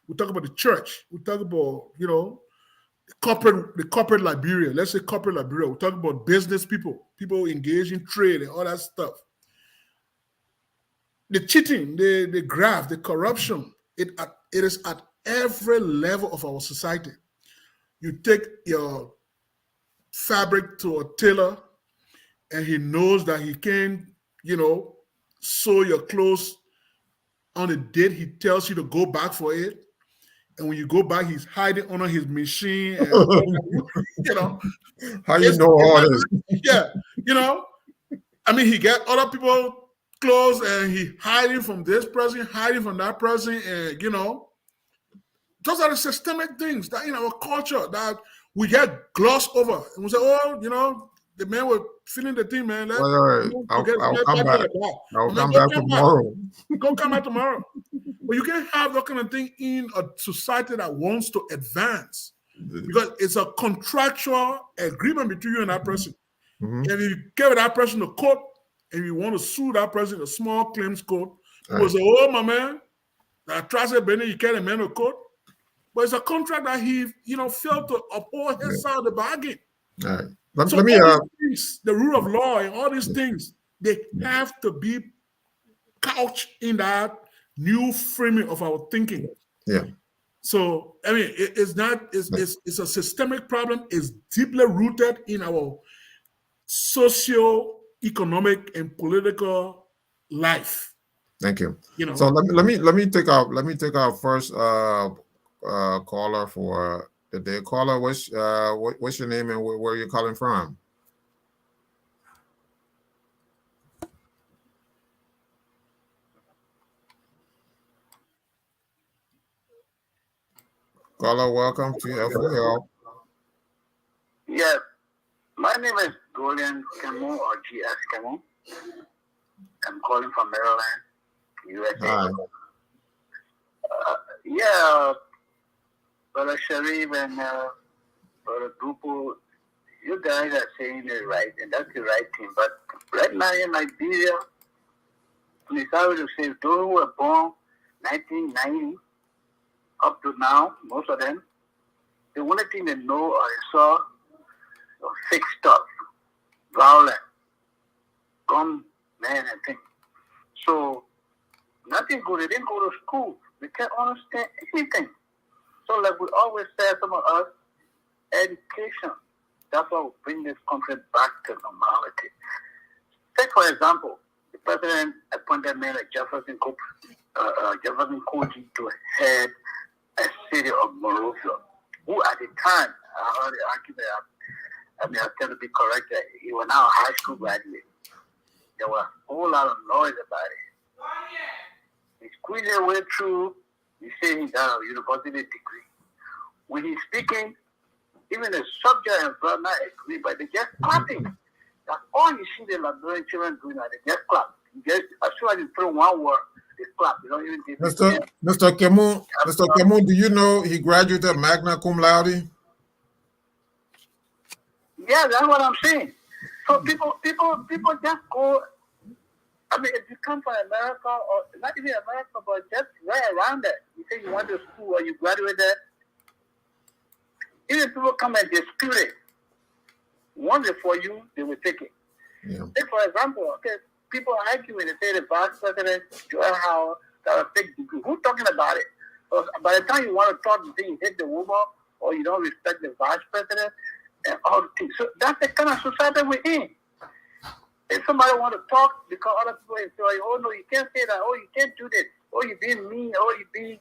We talk about the church. We talk about, the corporate Liberia. Let's say corporate Liberia. We talk about business people engaged in trade and all that stuff. The cheating, the graft, the corruption, it is at every level of our society. You take your fabric to a tailor, and he knows that he can, sew your clothes on a date. He tells you to go back for it. And when you go back, he's hiding under his machine. And, How you know all this? Yeah. He get other people clothes and he hiding from this person, hiding from that person. And, those are the systemic things that in our culture that we get glossed over. And we say, the man was feeling the thing, man. I'll come back. I'll come back tomorrow. Go come back tomorrow. But you can't have that kind of thing in a society that wants to advance because it's a contractual agreement between you and that person. Mm-hmm. And if you give that person a court and you want to sue that person, a small claims court, you will say, oh, my man, I trust it, Benny, you can't a man a court. But it's a contract that he, failed to uphold his side of the bargain. All right. Let me the rule of law and all these things, they have to be couched in that new framing of our thinking. Yeah. So it's a systemic problem. It's deeply rooted in our socio-economic and political life. Thank you. So let me take our first caller for the day. Caller, what's your name and where you're calling from? Caller, welcome to FOL. Yes, my name is Golian Kemo or GS Kemo. I'm calling from Maryland, USA. Hi. Brother Sherif and Brother Duopu, you guys are saying it right, and that's the right thing. But right now in Liberia, it's hard to say those who were born 1990 up to now, most of them, the only thing they know or they saw was fake stuff, violence, gun, man, and things. So nothing good. They didn't go to school. They can't understand anything. So like we always say, some of us, education, that's what will bring this country back to normality. Take for example, the president appointed men like Jefferson Koji to head a city of Monrovia, who at the time, I heard the argument, I have to be correct, that he was now a high school graduate. There was a whole lot of noise about it. He squeezed his way through. He said he got a university degree. When he's speaking, even the subject and verb not agree, but they just clapping. That's all you see the Liberian children doing now. They just clap. As soon as you throw one word, they clap. They don't even give Mr. Kemu, do you know he graduated magna cum laude? Yeah, that's what I'm saying. So people just go. If you come from America, or not even America, but just right around there, you say you went to school or you graduated, even people come and dispute it. Once for you, they will take it. Yeah. Take for example, people argue when they say the vice president, Joel Howard, got a fake degree. Who's talking about it? Because by the time you want to talk, you think you hit the woman or you don't respect the vice president and all the things. So that's the kind of society we're in. If somebody want to talk because other people say, oh no, you can't say that, oh you can't do this, oh you being mean, oh you being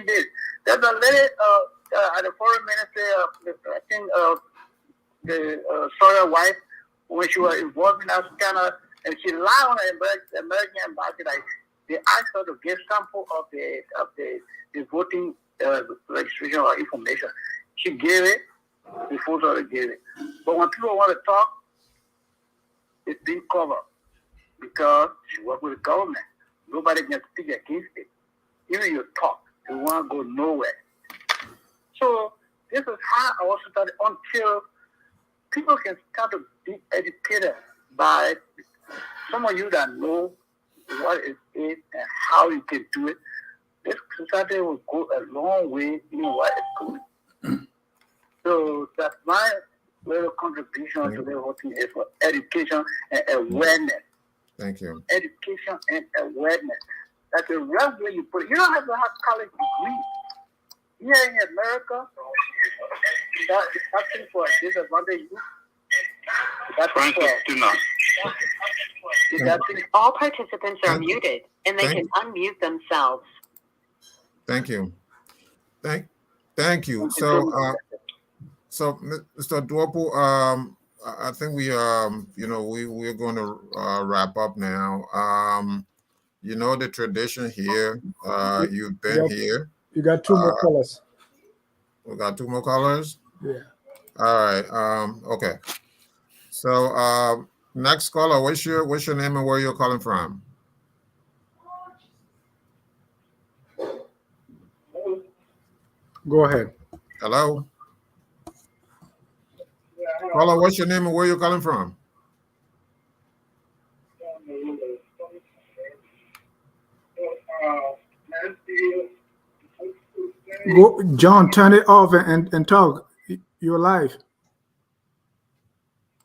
this. There's a lady at the foreign ministry, I think the Sawyer wife, when she was involved in that scandal, and she lied on the American embassy, like they asked her to give sample of the voting registration or information. She gave it before she gave it. But when people want to talk, it's being covered because she worked with the government. Nobody can speak against it. Even you talk, you want to go nowhere. So this is how our society, until people can start to be educated by some of you that know what it is and how you can do it, this society will go a long way in what it's going. So that's my little contribution to the whole thing is for education and awareness. Thank you. Education and awareness. That's the right way you put it. You don't have to have college degree. Here in America, that's nothing for disadvantaged youth. That's all participants are muted and they can unmute themselves. Thank you. Thank you. So, Mr. Duopu, I think we're going to wrap up now. You know the tradition here. You've been here. You got two more callers. We got two more callers? Yeah. All right. Okay. So next caller, what's your name and where you're calling from? Go ahead. Hello? Caller, what's your name and where you're calling from? Go, John, turn it off and talk. You're live.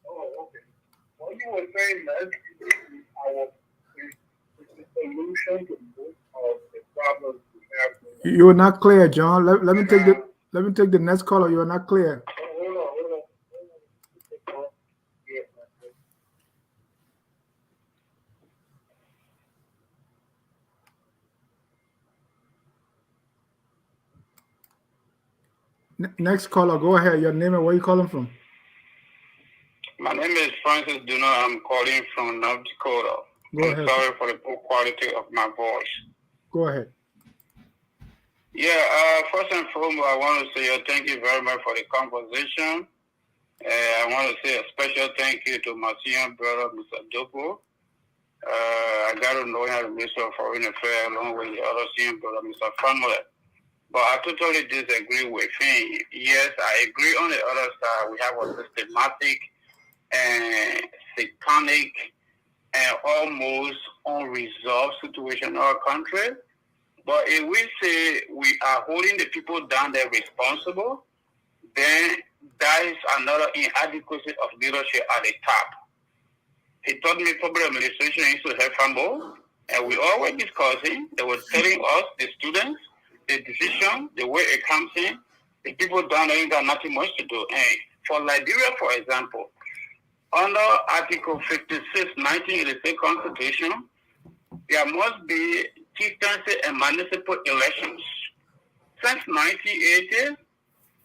Oh, okay. Well, you were saying that the solution to most of the problems we have. You're not clear, John. Let me take the next caller. You're not clear. Hold on. Next caller, go ahead. Your name and where you calling from? My name is Francis Duno. I'm calling from North Dakota. Go ahead. Sorry for the poor quality of my voice. Go ahead. Yeah, first and foremost, I want to say thank you very much for the conversation. I want to say a special thank you to my senior brother, Mr. Duopu. I got to know him as Minister of Foreign Affairs along with the other senior brother, Mr. Family. But I totally disagree with him. Yes, I agree on the other side. We have a systematic and satanic and almost unresolved situation in our country. But if we say we are holding the people down there responsible, then that is another inadequacy of leadership at the top. He told me public administration used to have fumble, and we always discussing. They were telling us, the students, the decision, the way it comes in, the people down there ain't got nothing much to do. And for Liberia, for example, under Article 56, 1986 Constitution, there must be chieftaincy and municipal elections. Since 1980,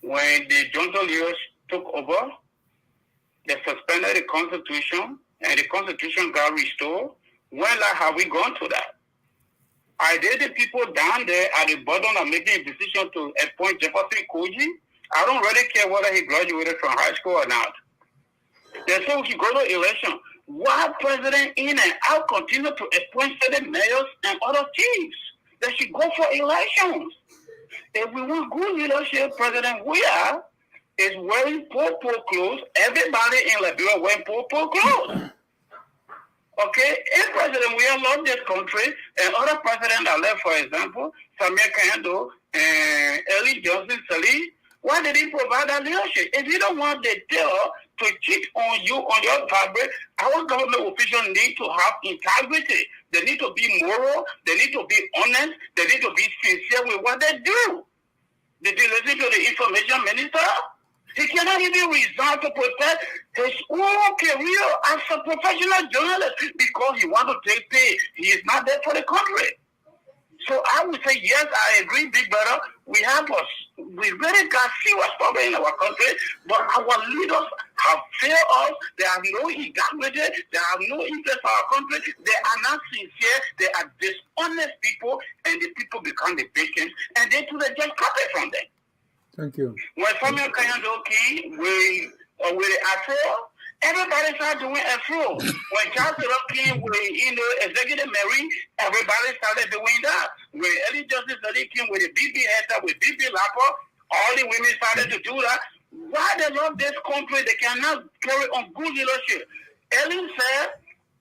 when the junta leaders took over, they suspended the Constitution, and the Constitution got restored. When have we gone to that? Are they the people down there at the bottom are making a decision to appoint Jefferson Koji? I don't really care whether he graduated from high school or not. They say we should go to election. Why president in and out continue to appoint certain mayors and other chiefs? They should go for elections. If we want good leadership, President Yeyia is wearing poor clothes. Everybody in Liberia wearing poor clothes. Okay, if President Yeyia loved this country and other presidents that left, for example, Samir Kando and Eli Johnson Sirleaf, why did he provide that leadership? If you don't want the deal to cheat on you on your fabric, our government officials need to have integrity. They need to be moral. They need to be honest. They need to be sincere with what they do. Did you listen to the information minister? He cannot even resign to protect his own career as a professional journalist because he wants to take pay. He is not there for the country. So I would say, yes, I agree, Big Brother. We really got serious problem in our country, but our leaders have failed us. They have no integrity. They have no interest for our country. They are not sincere. They are dishonest people, and the people become the victims, and they just copy from them. Thank you. When Samuel Kanyando came with the afro, everybody started doing afro. When Charles came with executive Mary, everybody started doing that. When Eli Justice came with the BB header, with BB Lapo, all the women started to do that. Why they love this country? They cannot carry on good leadership. Ellen said,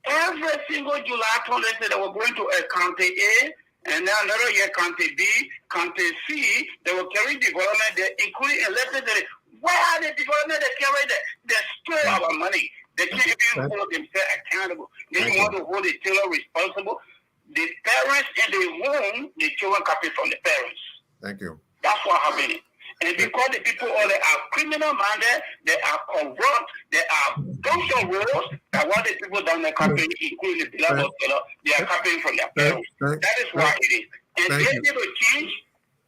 Every single July 20th, they were going to a county A, and then another year county B, county C. They will carry development there, including electricity. Why are the development they carry there? They steal our money. They can't even hold themselves accountable. They want to hold the children responsible. The parents in the womb, the children copy from the parents. Thank you. That's what happening. And because the people all they are criminal minded, they are corrupt, they are bunch of rules that what the people down there copying, including the beloved fellow, they are copying from their parents. That is why it is. And they need to change.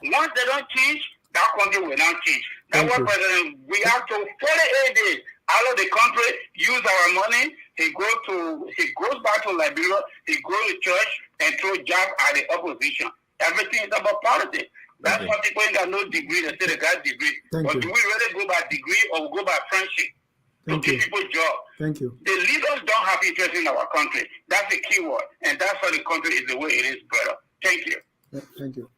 Once they don't change, that country will not change. That's what President, we have to 48 days out of the country, use our money. He goes back to Liberia, he goes to church and throw jobs at the opposition. Everything is about politics. That's why people ain't got no degree. They say they got degree. But do we really go by degree or go by friendship to give people jobs? Thank you. The leaders don't have interest in our country. That's the key word. And that's why the country is the way it is, brother. Thank you. Thank you.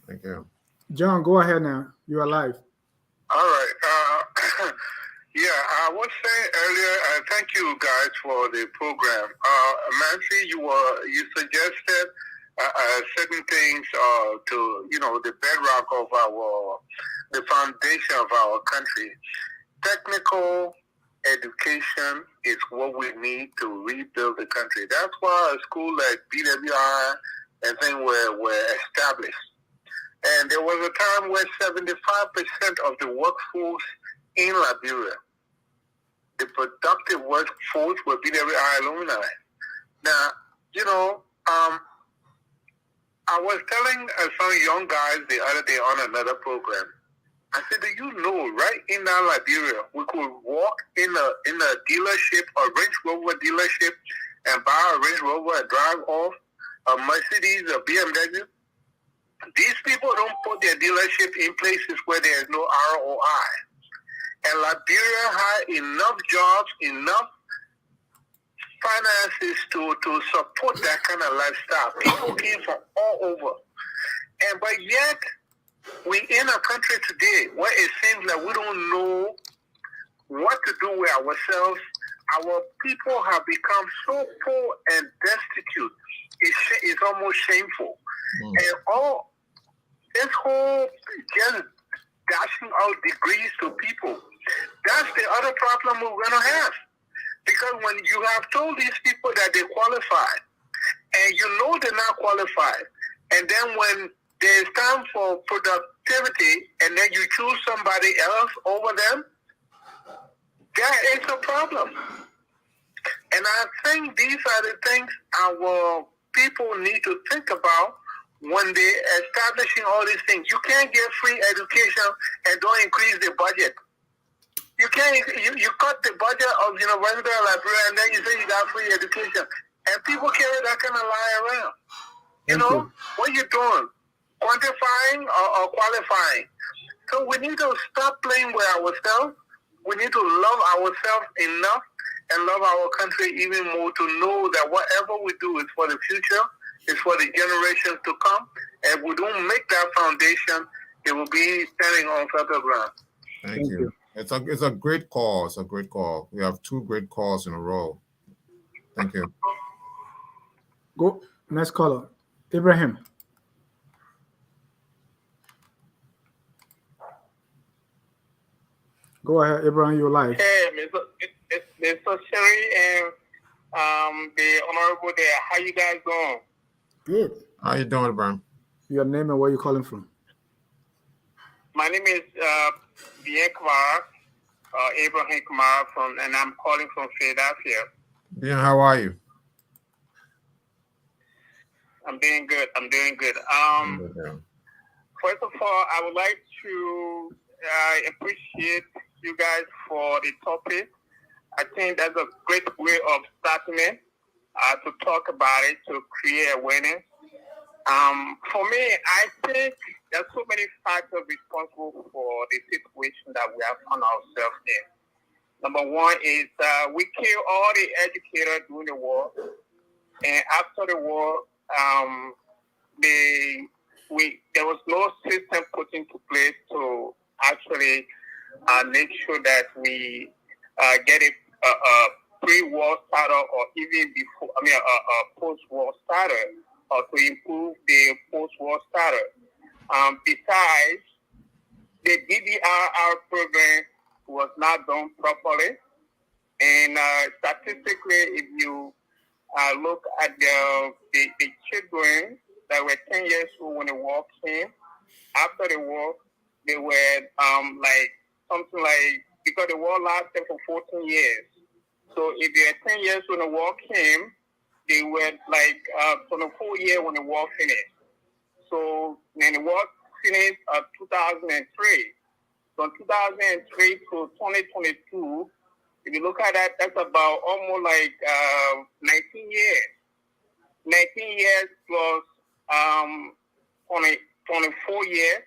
Thank you. John, go ahead now. You're live. All right. I was saying earlier, thank you guys for the program. Nancy, you suggested certain things to, the bedrock of the foundation of our country. Technical education is what we need to rebuild the country. That's why a school like BWI and things were established. And there was a time where 75% of the workforce in Liberia, the productive workforce, were BWI alumni. Now, I was telling some young guys the other day on another program, I said, do you know, right in our Liberia, we could walk in a dealership, a Range Rover dealership, and buy a Range Rover and drive off a Mercedes, a BMW. These people don't put their dealership in places where there is no ROI. And Liberia had enough jobs, enough finances to support that kind of lifestyle. People came from all over. But yet, we in a country today where it seems like we don't know what to do with ourselves. Our people have become so poor and destitute. It's almost shameful. And this whole just dashing out degrees to people, that's the other problem we're going to have. Because when you have told these people that they qualify, and you know they're not qualified, and then when there's time for productivity, and then you choose somebody else over them, that is a problem. And I think these are the things our people need to think about when they're establishing all these things. You can't get free education and don't increase the budget. You can't. You cut the budget of University of Liberia and then you say you got free education. And people carry that kind of lie around. What are you doing? Quantifying or qualifying? So we need to stop playing with ourselves. We need to love ourselves enough and love our country even more to know that whatever we do is for the future, is for the generations to come. And if we don't make that foundation, it will be standing on fertile ground. Thank you. It's a great call. It's a great call. We have two great calls in a row. Thank you. Go next caller, Ibrahim. Go ahead, Ibrahim. You're live. Hey, Mr. Sherif and the honorable there. How you guys doing? Good. How you doing, Ibrahim? Your name and where you calling from? My name is Abraham Kamara and I'm calling from Philadelphia. Bien, how are you? I'm doing good. First of all, I would like to appreciate you guys for the topic. I think that's a great way of starting it, to talk about it, to create awareness. For me, I think there's so many factors responsible for the situation that we have found ourselves in. Number one is we killed all the educators during the war, and after the war, there was no system put into place to actually make sure that we get a pre-war starter or even before, post-war starter, or to improve the post-war starter. Besides, the DDRR program was not done properly. And statistically, if you look at the children that were 10 years old when the war came, after the war, they were because the war lasted for 14 years. So if they were 10 years when the war came, they were 24 years when the war finished. So when the war finished 2003. From 2003 to 2022, if you look at that, that's about almost 19 years. 19 years plus 24 years.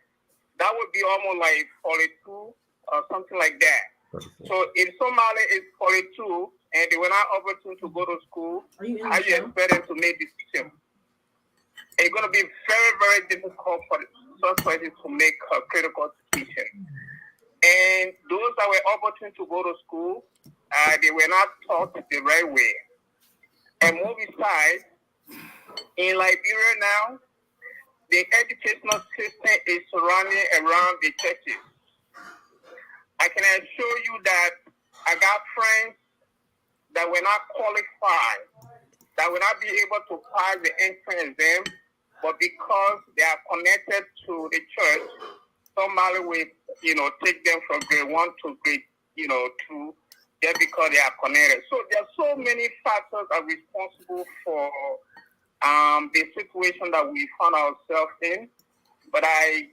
That would be almost 42 or something like that. So if somebody is 42 and they were not opportune to go to school, how you expect them to make decisions? It's going to be very, very difficult for such persons to make a critical decision. And those that were opportune to go to school, they were not taught the right way. And more besides, in Liberia now, the educational system is surrounding around the churches. I can assure you that I got friends that were not qualified, that will not be able to pass the entrance exam, but because they are connected to the church, somebody will, take them from grade 1 to grade, 2, just because they are connected. So there are so many factors that are responsible for the situation that we found ourselves in. But I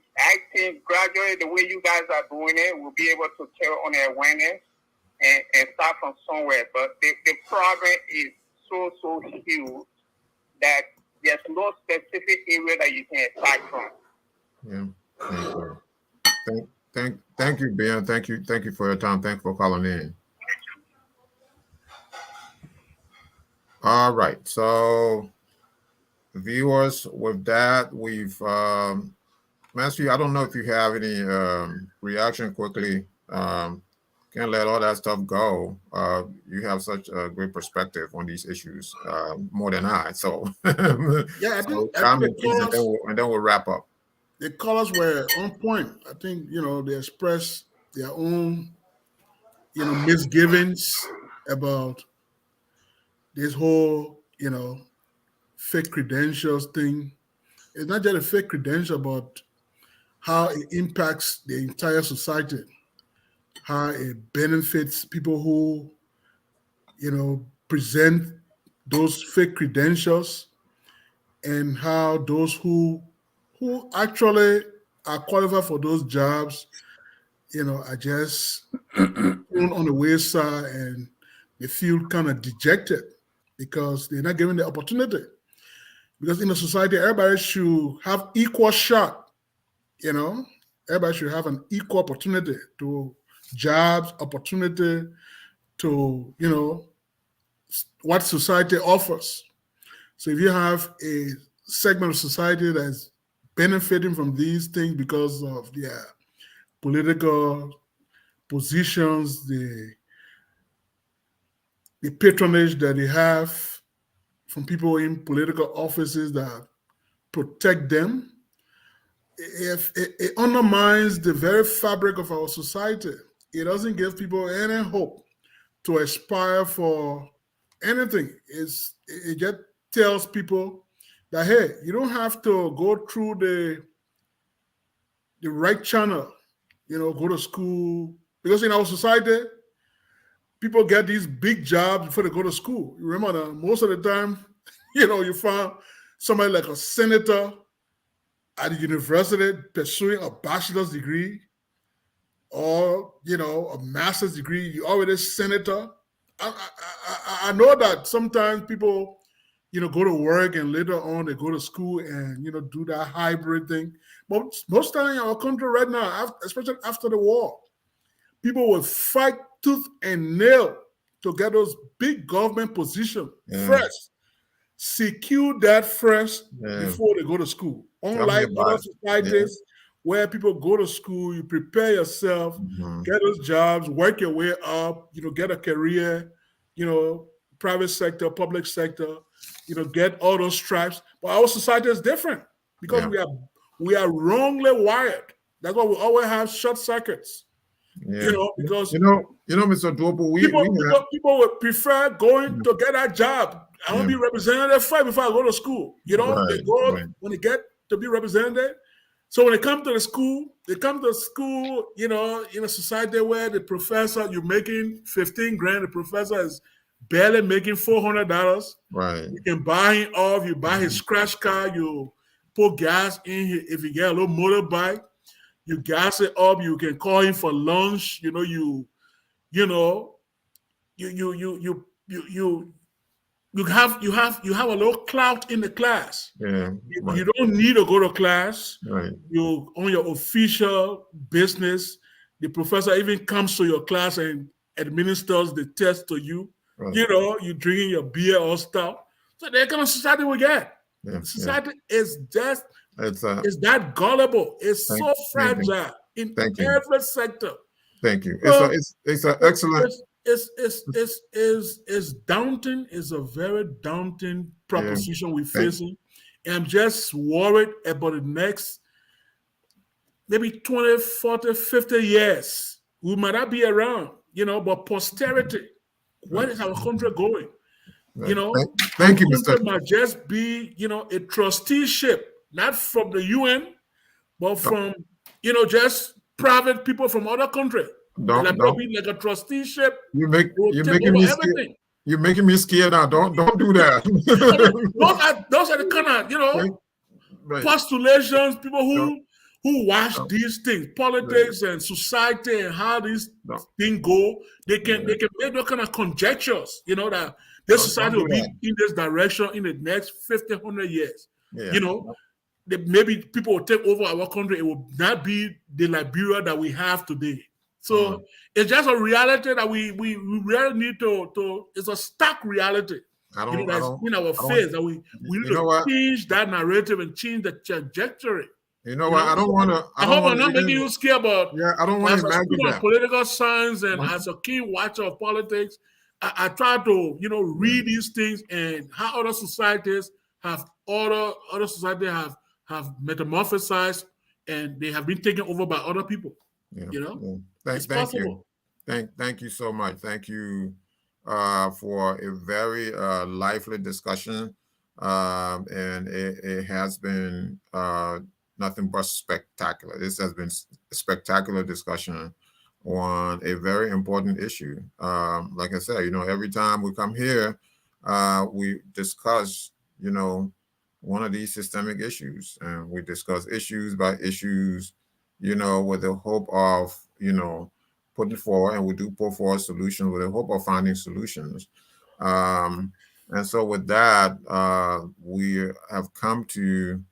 think gradually, the way you guys are doing it, we'll be able to carry on the awareness and start from somewhere. But the problem is so huge that there's no specific area that you can attack from. Yeah. Thank you, Ben. Thank you for your time. Thank you for calling in. All right. So, viewers, with that, we've Mansfield, I don't know if you have any reaction quickly. Can't let all that stuff go. You have such a great perspective on these issues, more than I. So, yeah, I think and then we'll wrap up. The callers were on point. I think they expressed their own misgivings about this whole fake credentials thing. It's not just a fake credential, but how it impacts the entire society, how it benefits people who, present those fake credentials, and how those who actually are qualified for those jobs, are just thrown on the wayside, and they feel kind of dejected because they're not given the opportunity. Because in a society, everybody should have equal shot. Everybody should have an equal opportunity to jobs, opportunity to, what society offers. So if you have a segment of society that's benefiting from these things because of their political positions, the patronage that they have from people in political offices that protect them, if it undermines the very fabric of our society. It doesn't give people any hope to aspire for anything. It just tells people that, hey, you don't have to go through the right channel, go to school. Because in our society, people get these big jobs before they go to school. You remember that most of the time, you find somebody like a senator at the university pursuing a bachelor's degree or, a master's degree. You're already a senator. I know that sometimes people, go to work and later on they go to school and, do that hybrid thing. But most time in our country right now, especially after the war, people will fight tooth and nail to get those big government positions first. Secure that first before they go to school. Unlike other societies where people go to school, you prepare yourself, get those jobs, work your way up, get a career, private sector, public sector, get all those stripes. But our society is different because we are wrongly wired. That's why we always have short circuits. Yeah. Because Mr. Duopu, people would prefer going to get a job. I want to be representative first before I go to school. They go when they get to be representative. So when they come to the school, in a society where the professor, you're making 15 grand, the professor is barely making $400. Right. You can buy him off, you buy his scratch car, you put gas in here. If you get a little motorbike, you gas it up, you can call him for lunch, you have a little clout in the class. Yeah. You don't need to go to class. Right. You own your official business. The professor even comes to your class and administers the test to you. Right. You drinking your beer or stuff. So that kind of society we get. Yeah. Society is just it's that gullible. It's so fragile in every sector. Thank you. It's an excellent. It's daunting. It's a very daunting proposition we're facing. And I'm just worried about the next maybe 20, 40, 50 years. We might not be around, but posterity, where is our country going? Thank you, Mr. It might just be, a trusteeship, not from the UN, but from, just private people from other countries. Like a trusteeship. You're making me scared. You're making me scared now. Don't do that. those are the kind of postulations. People who watch these things, politics and society and how these things go. They can make those kind of conjectures. That this society will be in this direction in the next 50, 100 years. Yeah. Maybe people will take over our country. It will not be the Liberia that we have today. So it's just a reality that we really need to. It's a stark reality. That's in our face that we need to change that narrative and change the trajectory. You know what? I don't want to. I hope I'm not making you scared about. Yeah, I don't want to imagine that. Political science and as a keen watcher of politics, I try to read these things and how other societies have have metamorphosized and they have been taken over by other people. Thank you. Thank you so much. Thank you for a very lively discussion. And it has been nothing but spectacular. This has been a spectacular discussion on a very important issue. Like I said, every time we come here, we discuss, one of these systemic issues, and we discuss issues by issues, with the hope of, putting forward, and we do put forward solutions with the hope of finding solutions. And so with that, we have come to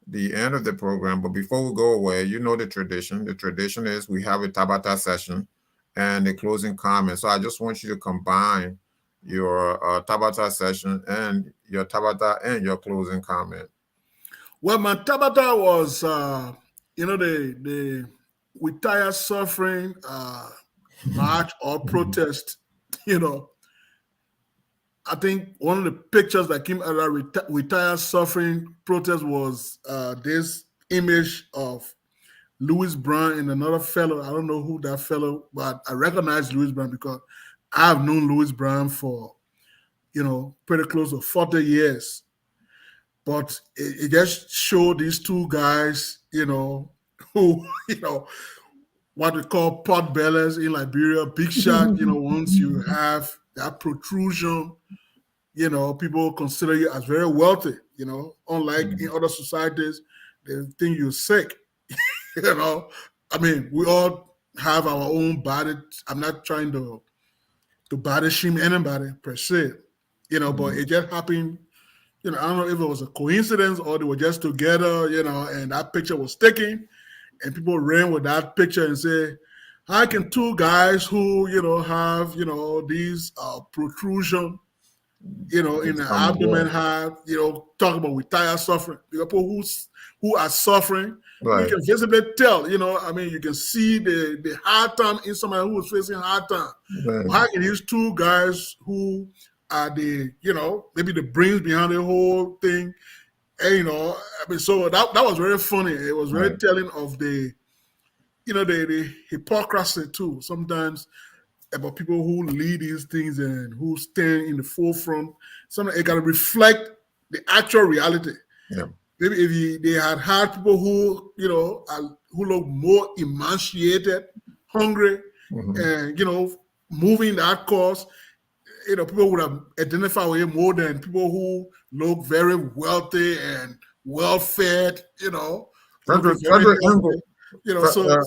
the end of the program. But before we go away, the tradition. The tradition is we have a Tabata session and a closing comment. So I just want you to combine your Tabata session and your Tabata and your closing comment. Well, my Tabata was, the We Tire Suffering march or protest. I think one of the pictures that came out of We Tire Suffering protest was this image of Louis Brown and another fellow. I don't know who that fellow, but I recognize Louis Brown because I've known Louis Brown for, pretty close to 40 years. But it just showed these two guys, who, what we call pot bellers in Liberia, big shot, once you have that protrusion, people consider you as very wealthy, unlike in other societies, they think you're sick, I mean, we all have our own body. I'm not trying to body shame anybody per se, but it just happened. I don't know if it was a coincidence or they were just together, and that picture was sticking, and people ran with that picture and say, how can two guys who, have, these protrusion, you know, in the abdomen have, you know, talk about retired suffering. People who are suffering, right. You can visibly tell, you know, I mean, you can see the hard time in somebody who is facing hard time. Right. How can these two guys who are the, you know, maybe the brains behind the whole thing, and, you know, I mean, so that was very funny. It was very right. telling of the, you know, the hypocrisy too. Sometimes about people who lead these things and who stand in the forefront. Sometimes it got to reflect the actual reality. Yeah. Maybe if they had people who, you know, who look more emaciated, hungry, and, you know, moving that cause, you know, people would have identified with it more than people who look very wealthy and well-fed, you know. You know, so that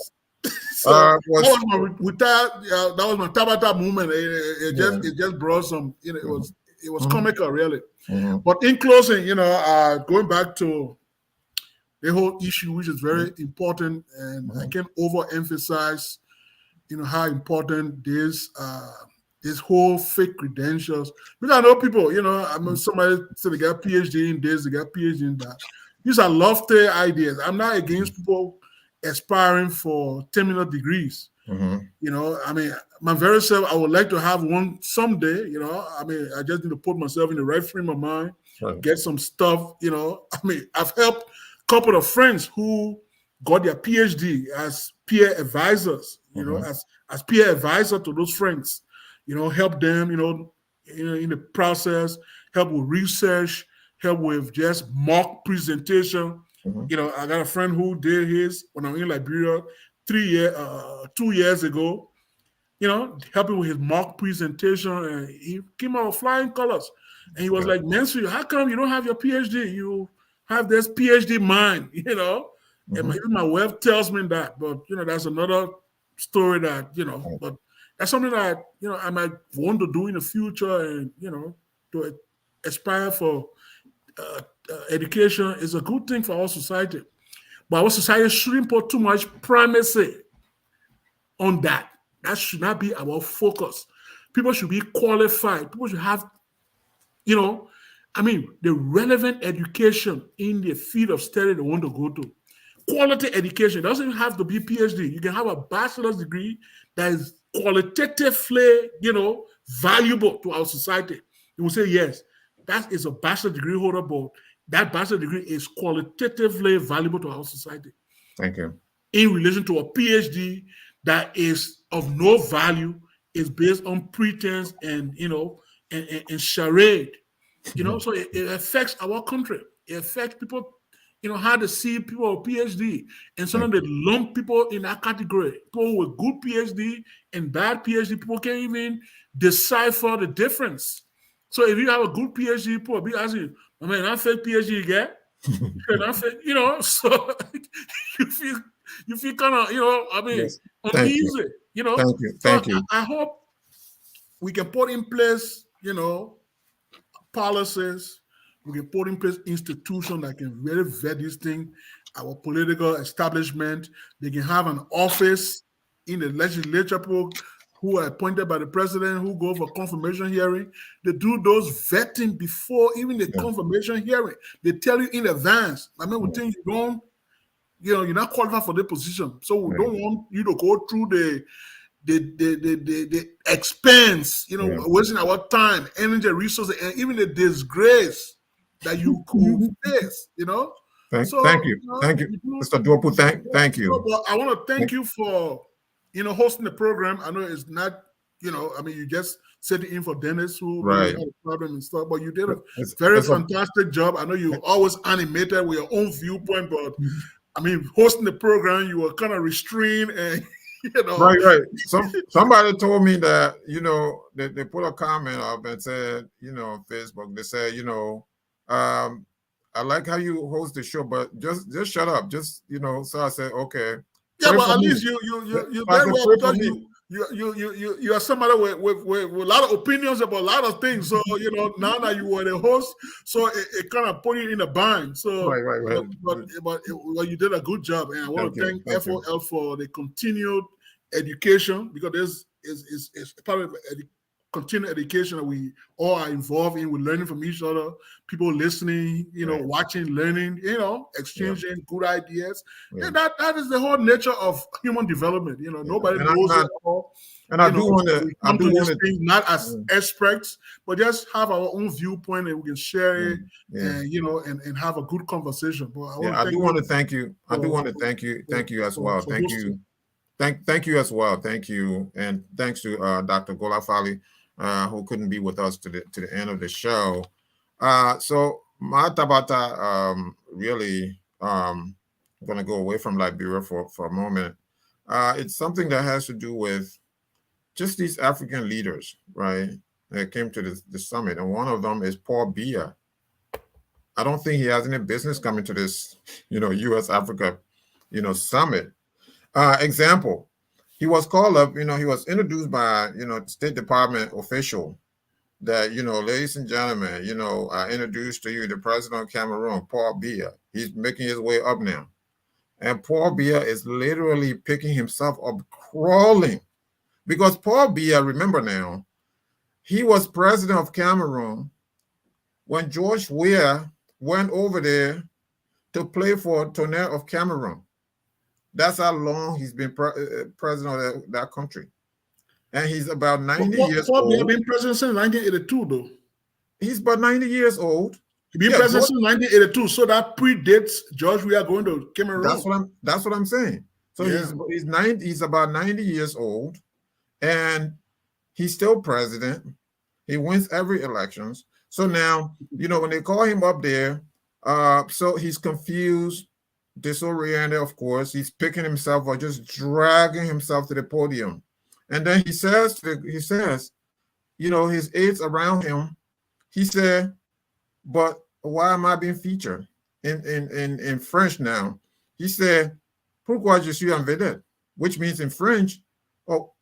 was my Tabata movement. It just brought some, you know, it was comical, really. But in closing, you know, going back to the whole issue, which is very important, and I can't overemphasize, you know, how important this whole fake credentials. Because I know people, you know, I mean, somebody said they got PhD in this, they got PhD in that. These are lofty ideas. I'm not against people aspiring for terminal degrees. You know, I mean, my very self, I would like to have one someday, you know. I mean, I just need to put myself in the right frame of mind, get some stuff, you know. I mean, I've helped a couple of friends who got their PhD as peer advisors, you know, as peer advisor to those friends, you know, help them, you know, in the process, help with research, help with just mock presentation. You know, I got a friend who did his when I was in Liberia 2 years ago, you know, helping with his mock presentation, and he came out with flying colors. And he was like, Mansfield, how come you don't have your PhD? You have this PhD mind, you know? And my wife tells me that, but, you know, that's another story that, you know, but that's something that, you know, I might want to do in the future, and, you know, to aspire for education is a good thing for our society. But our society shouldn't put too much primacy on that. That should not be our focus. People should be qualified. People should have, you know, I mean, the relevant education in the field of study they want to go to. Quality education. It doesn't have to be PhD. You can have a bachelor's degree that is qualitatively, you know, valuable to our society. You will say, yes, that is a bachelor's degree holder, but that bachelor's degree is qualitatively valuable to our society. Thank you. In relation to a PhD that is of no value, is based on pretense and, you know, and charade, you know, so it affects our country. It affects people, you know, how to see people with PhD. And sometimes they lump people in that category. People with good PhD and bad PhD, people can't even decipher the difference. So if you have a good PhD, people be asking, I mean, I fake PhD you get, you know, so you feel kind of, you know, I mean, uneasy, you know. Thank you. I hope we can put in place, you know, policies. We can put in place institutions that can really vet this thing. Our political establishment, they can have an office in the legislature, people who are appointed by the president, who go for confirmation hearing. They do those vetting before even the confirmation hearing. They tell you in advance. I mean, we think you don't, you know, you're not qualified for the position. So we don't want you to go through the expense, you know, wasting our time, energy, resources, and even the disgrace that you could face, you know. Thank you. Thank you, Mr. Duopu. Thank you. So, I want to thank you for, you know, hosting the program. I know it's not, you know, I mean, you just set it in for Dennis who really had a problem and stuff, but you did a very fantastic job. I know you always animated with your own viewpoint, but I mean, hosting the program, you were kind of restrained and, you know. Right. Somebody told me that, you know, they put a comment up and said, you know, on Facebook, they said, you know, I like how you host the show, but just shut up. Just, you know, so I said, okay. Yeah, but at least you very well, because you are somebody with a lot of opinions about a lot of things. So, you know, now that you were the host, so it kind of put you in a bind. So, right. But you did a good job, and I want to thank FOL for the continued education, because this is part of continued education that we all are involved in. We're learning from each other, people listening, watching, learning, exchanging good ideas. Yeah, that is the whole nature of human development. Nobody knows it all. And I do want to thing not as experts, but just have our own viewpoint, and we can share it, and have a good conversation. But I do want to thank you. I do want to thank you as well. Thank you. Thank you as well. Thank you, and thanks to Dr. Golafale, who couldn't be with us to the end of the show. So my tabata really I'm going to go away from Liberia for a moment. It's something that has to do with just these African leaders, right, that came to the summit. And one of them is Paul Biya. I don't think he has any business coming to this, U.S.-Africa, summit. Example, he was called up, he was introduced by, State Department official that, ladies and gentlemen, I introduced to you the president of Cameroon, Paul Biya. He's making his way up now. And Paul Biya is literally picking himself up, crawling. Because Paul Biya, remember now, he was president of Cameroon when George Weah went over there to play for Tonnerre of Cameroon. That's how long he's been president of that country. And he's about 90 years old. Paul Biya been president since 1982, though. He's about 90 years old. He's been president since 1982, so that predates George Weah going to Cameroon. That's what I'm saying. So he's about 90 years old. And he's still president. He wins every elections. So now, when they call him up there, so he's confused, disoriented, of course. He's picking himself or just dragging himself to the podium. And then he says, his aides around him, he said, but why am I being featured? In French now, he said, pourquoi je suis en vedette? Which means in French,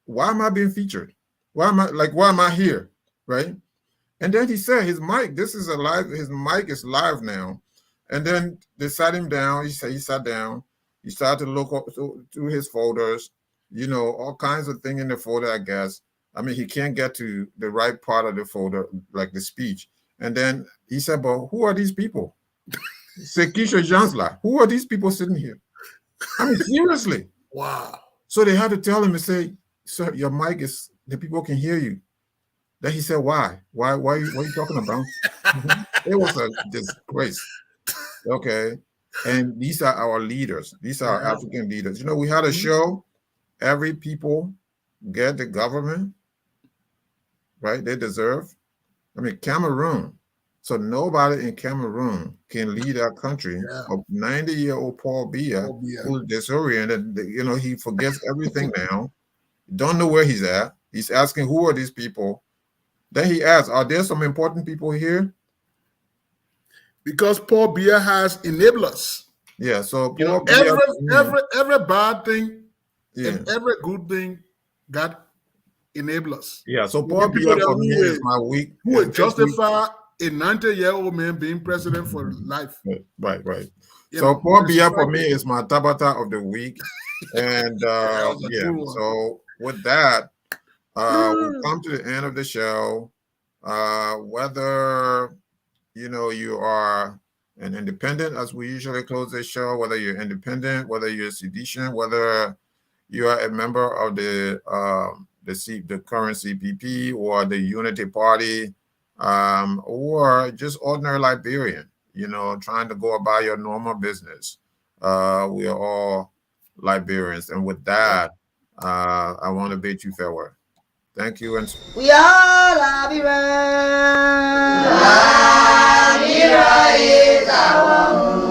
why am I being featured? Why am I here? Right? And then he said his mic, his mic is live now. And then they sat him down. He sat down. He started to look through his folders, all kinds of things in the folder, I guess. I mean, he can't get to the right part of the folder, like the speech. And then he said, but who are these people? Sekisha Jansla, who are these people sitting here? I mean, seriously. Wow. So they had to tell him and say, sir, your mic is, the people can hear you. Then he said, why? What are you talking about? It was a disgrace. Okay. And these are our leaders. These are our African leaders. We had a show, every people get the government, right? They deserve. I mean, Cameroon. So nobody in Cameroon can lead our country. A 90-year-old Paul Biya, who's disoriented, he forgets everything now. Don't know where he's at. He's asking, who are these people? Then he asks, are there some important people here? Because Paul Biya has enablers. Yeah, so every bad thing and every good thing got enablers. Yeah, so Paul Biya for me is my week. Who would justify a 90-year-old man being president for life? Right. So Paul Biya for me is my tabata of the week. And so with that, we've come to the end of the show. Whether you are an independent, as we usually close the show, whether you're independent, whether you're a sedition, whether you are a member of the current CPP or the Unity Party, or just ordinary Liberian, trying to go about your normal business. We are all Liberians. And with that, I want to bid you farewell. Thank you. And we are Liberians. Liberia is our home.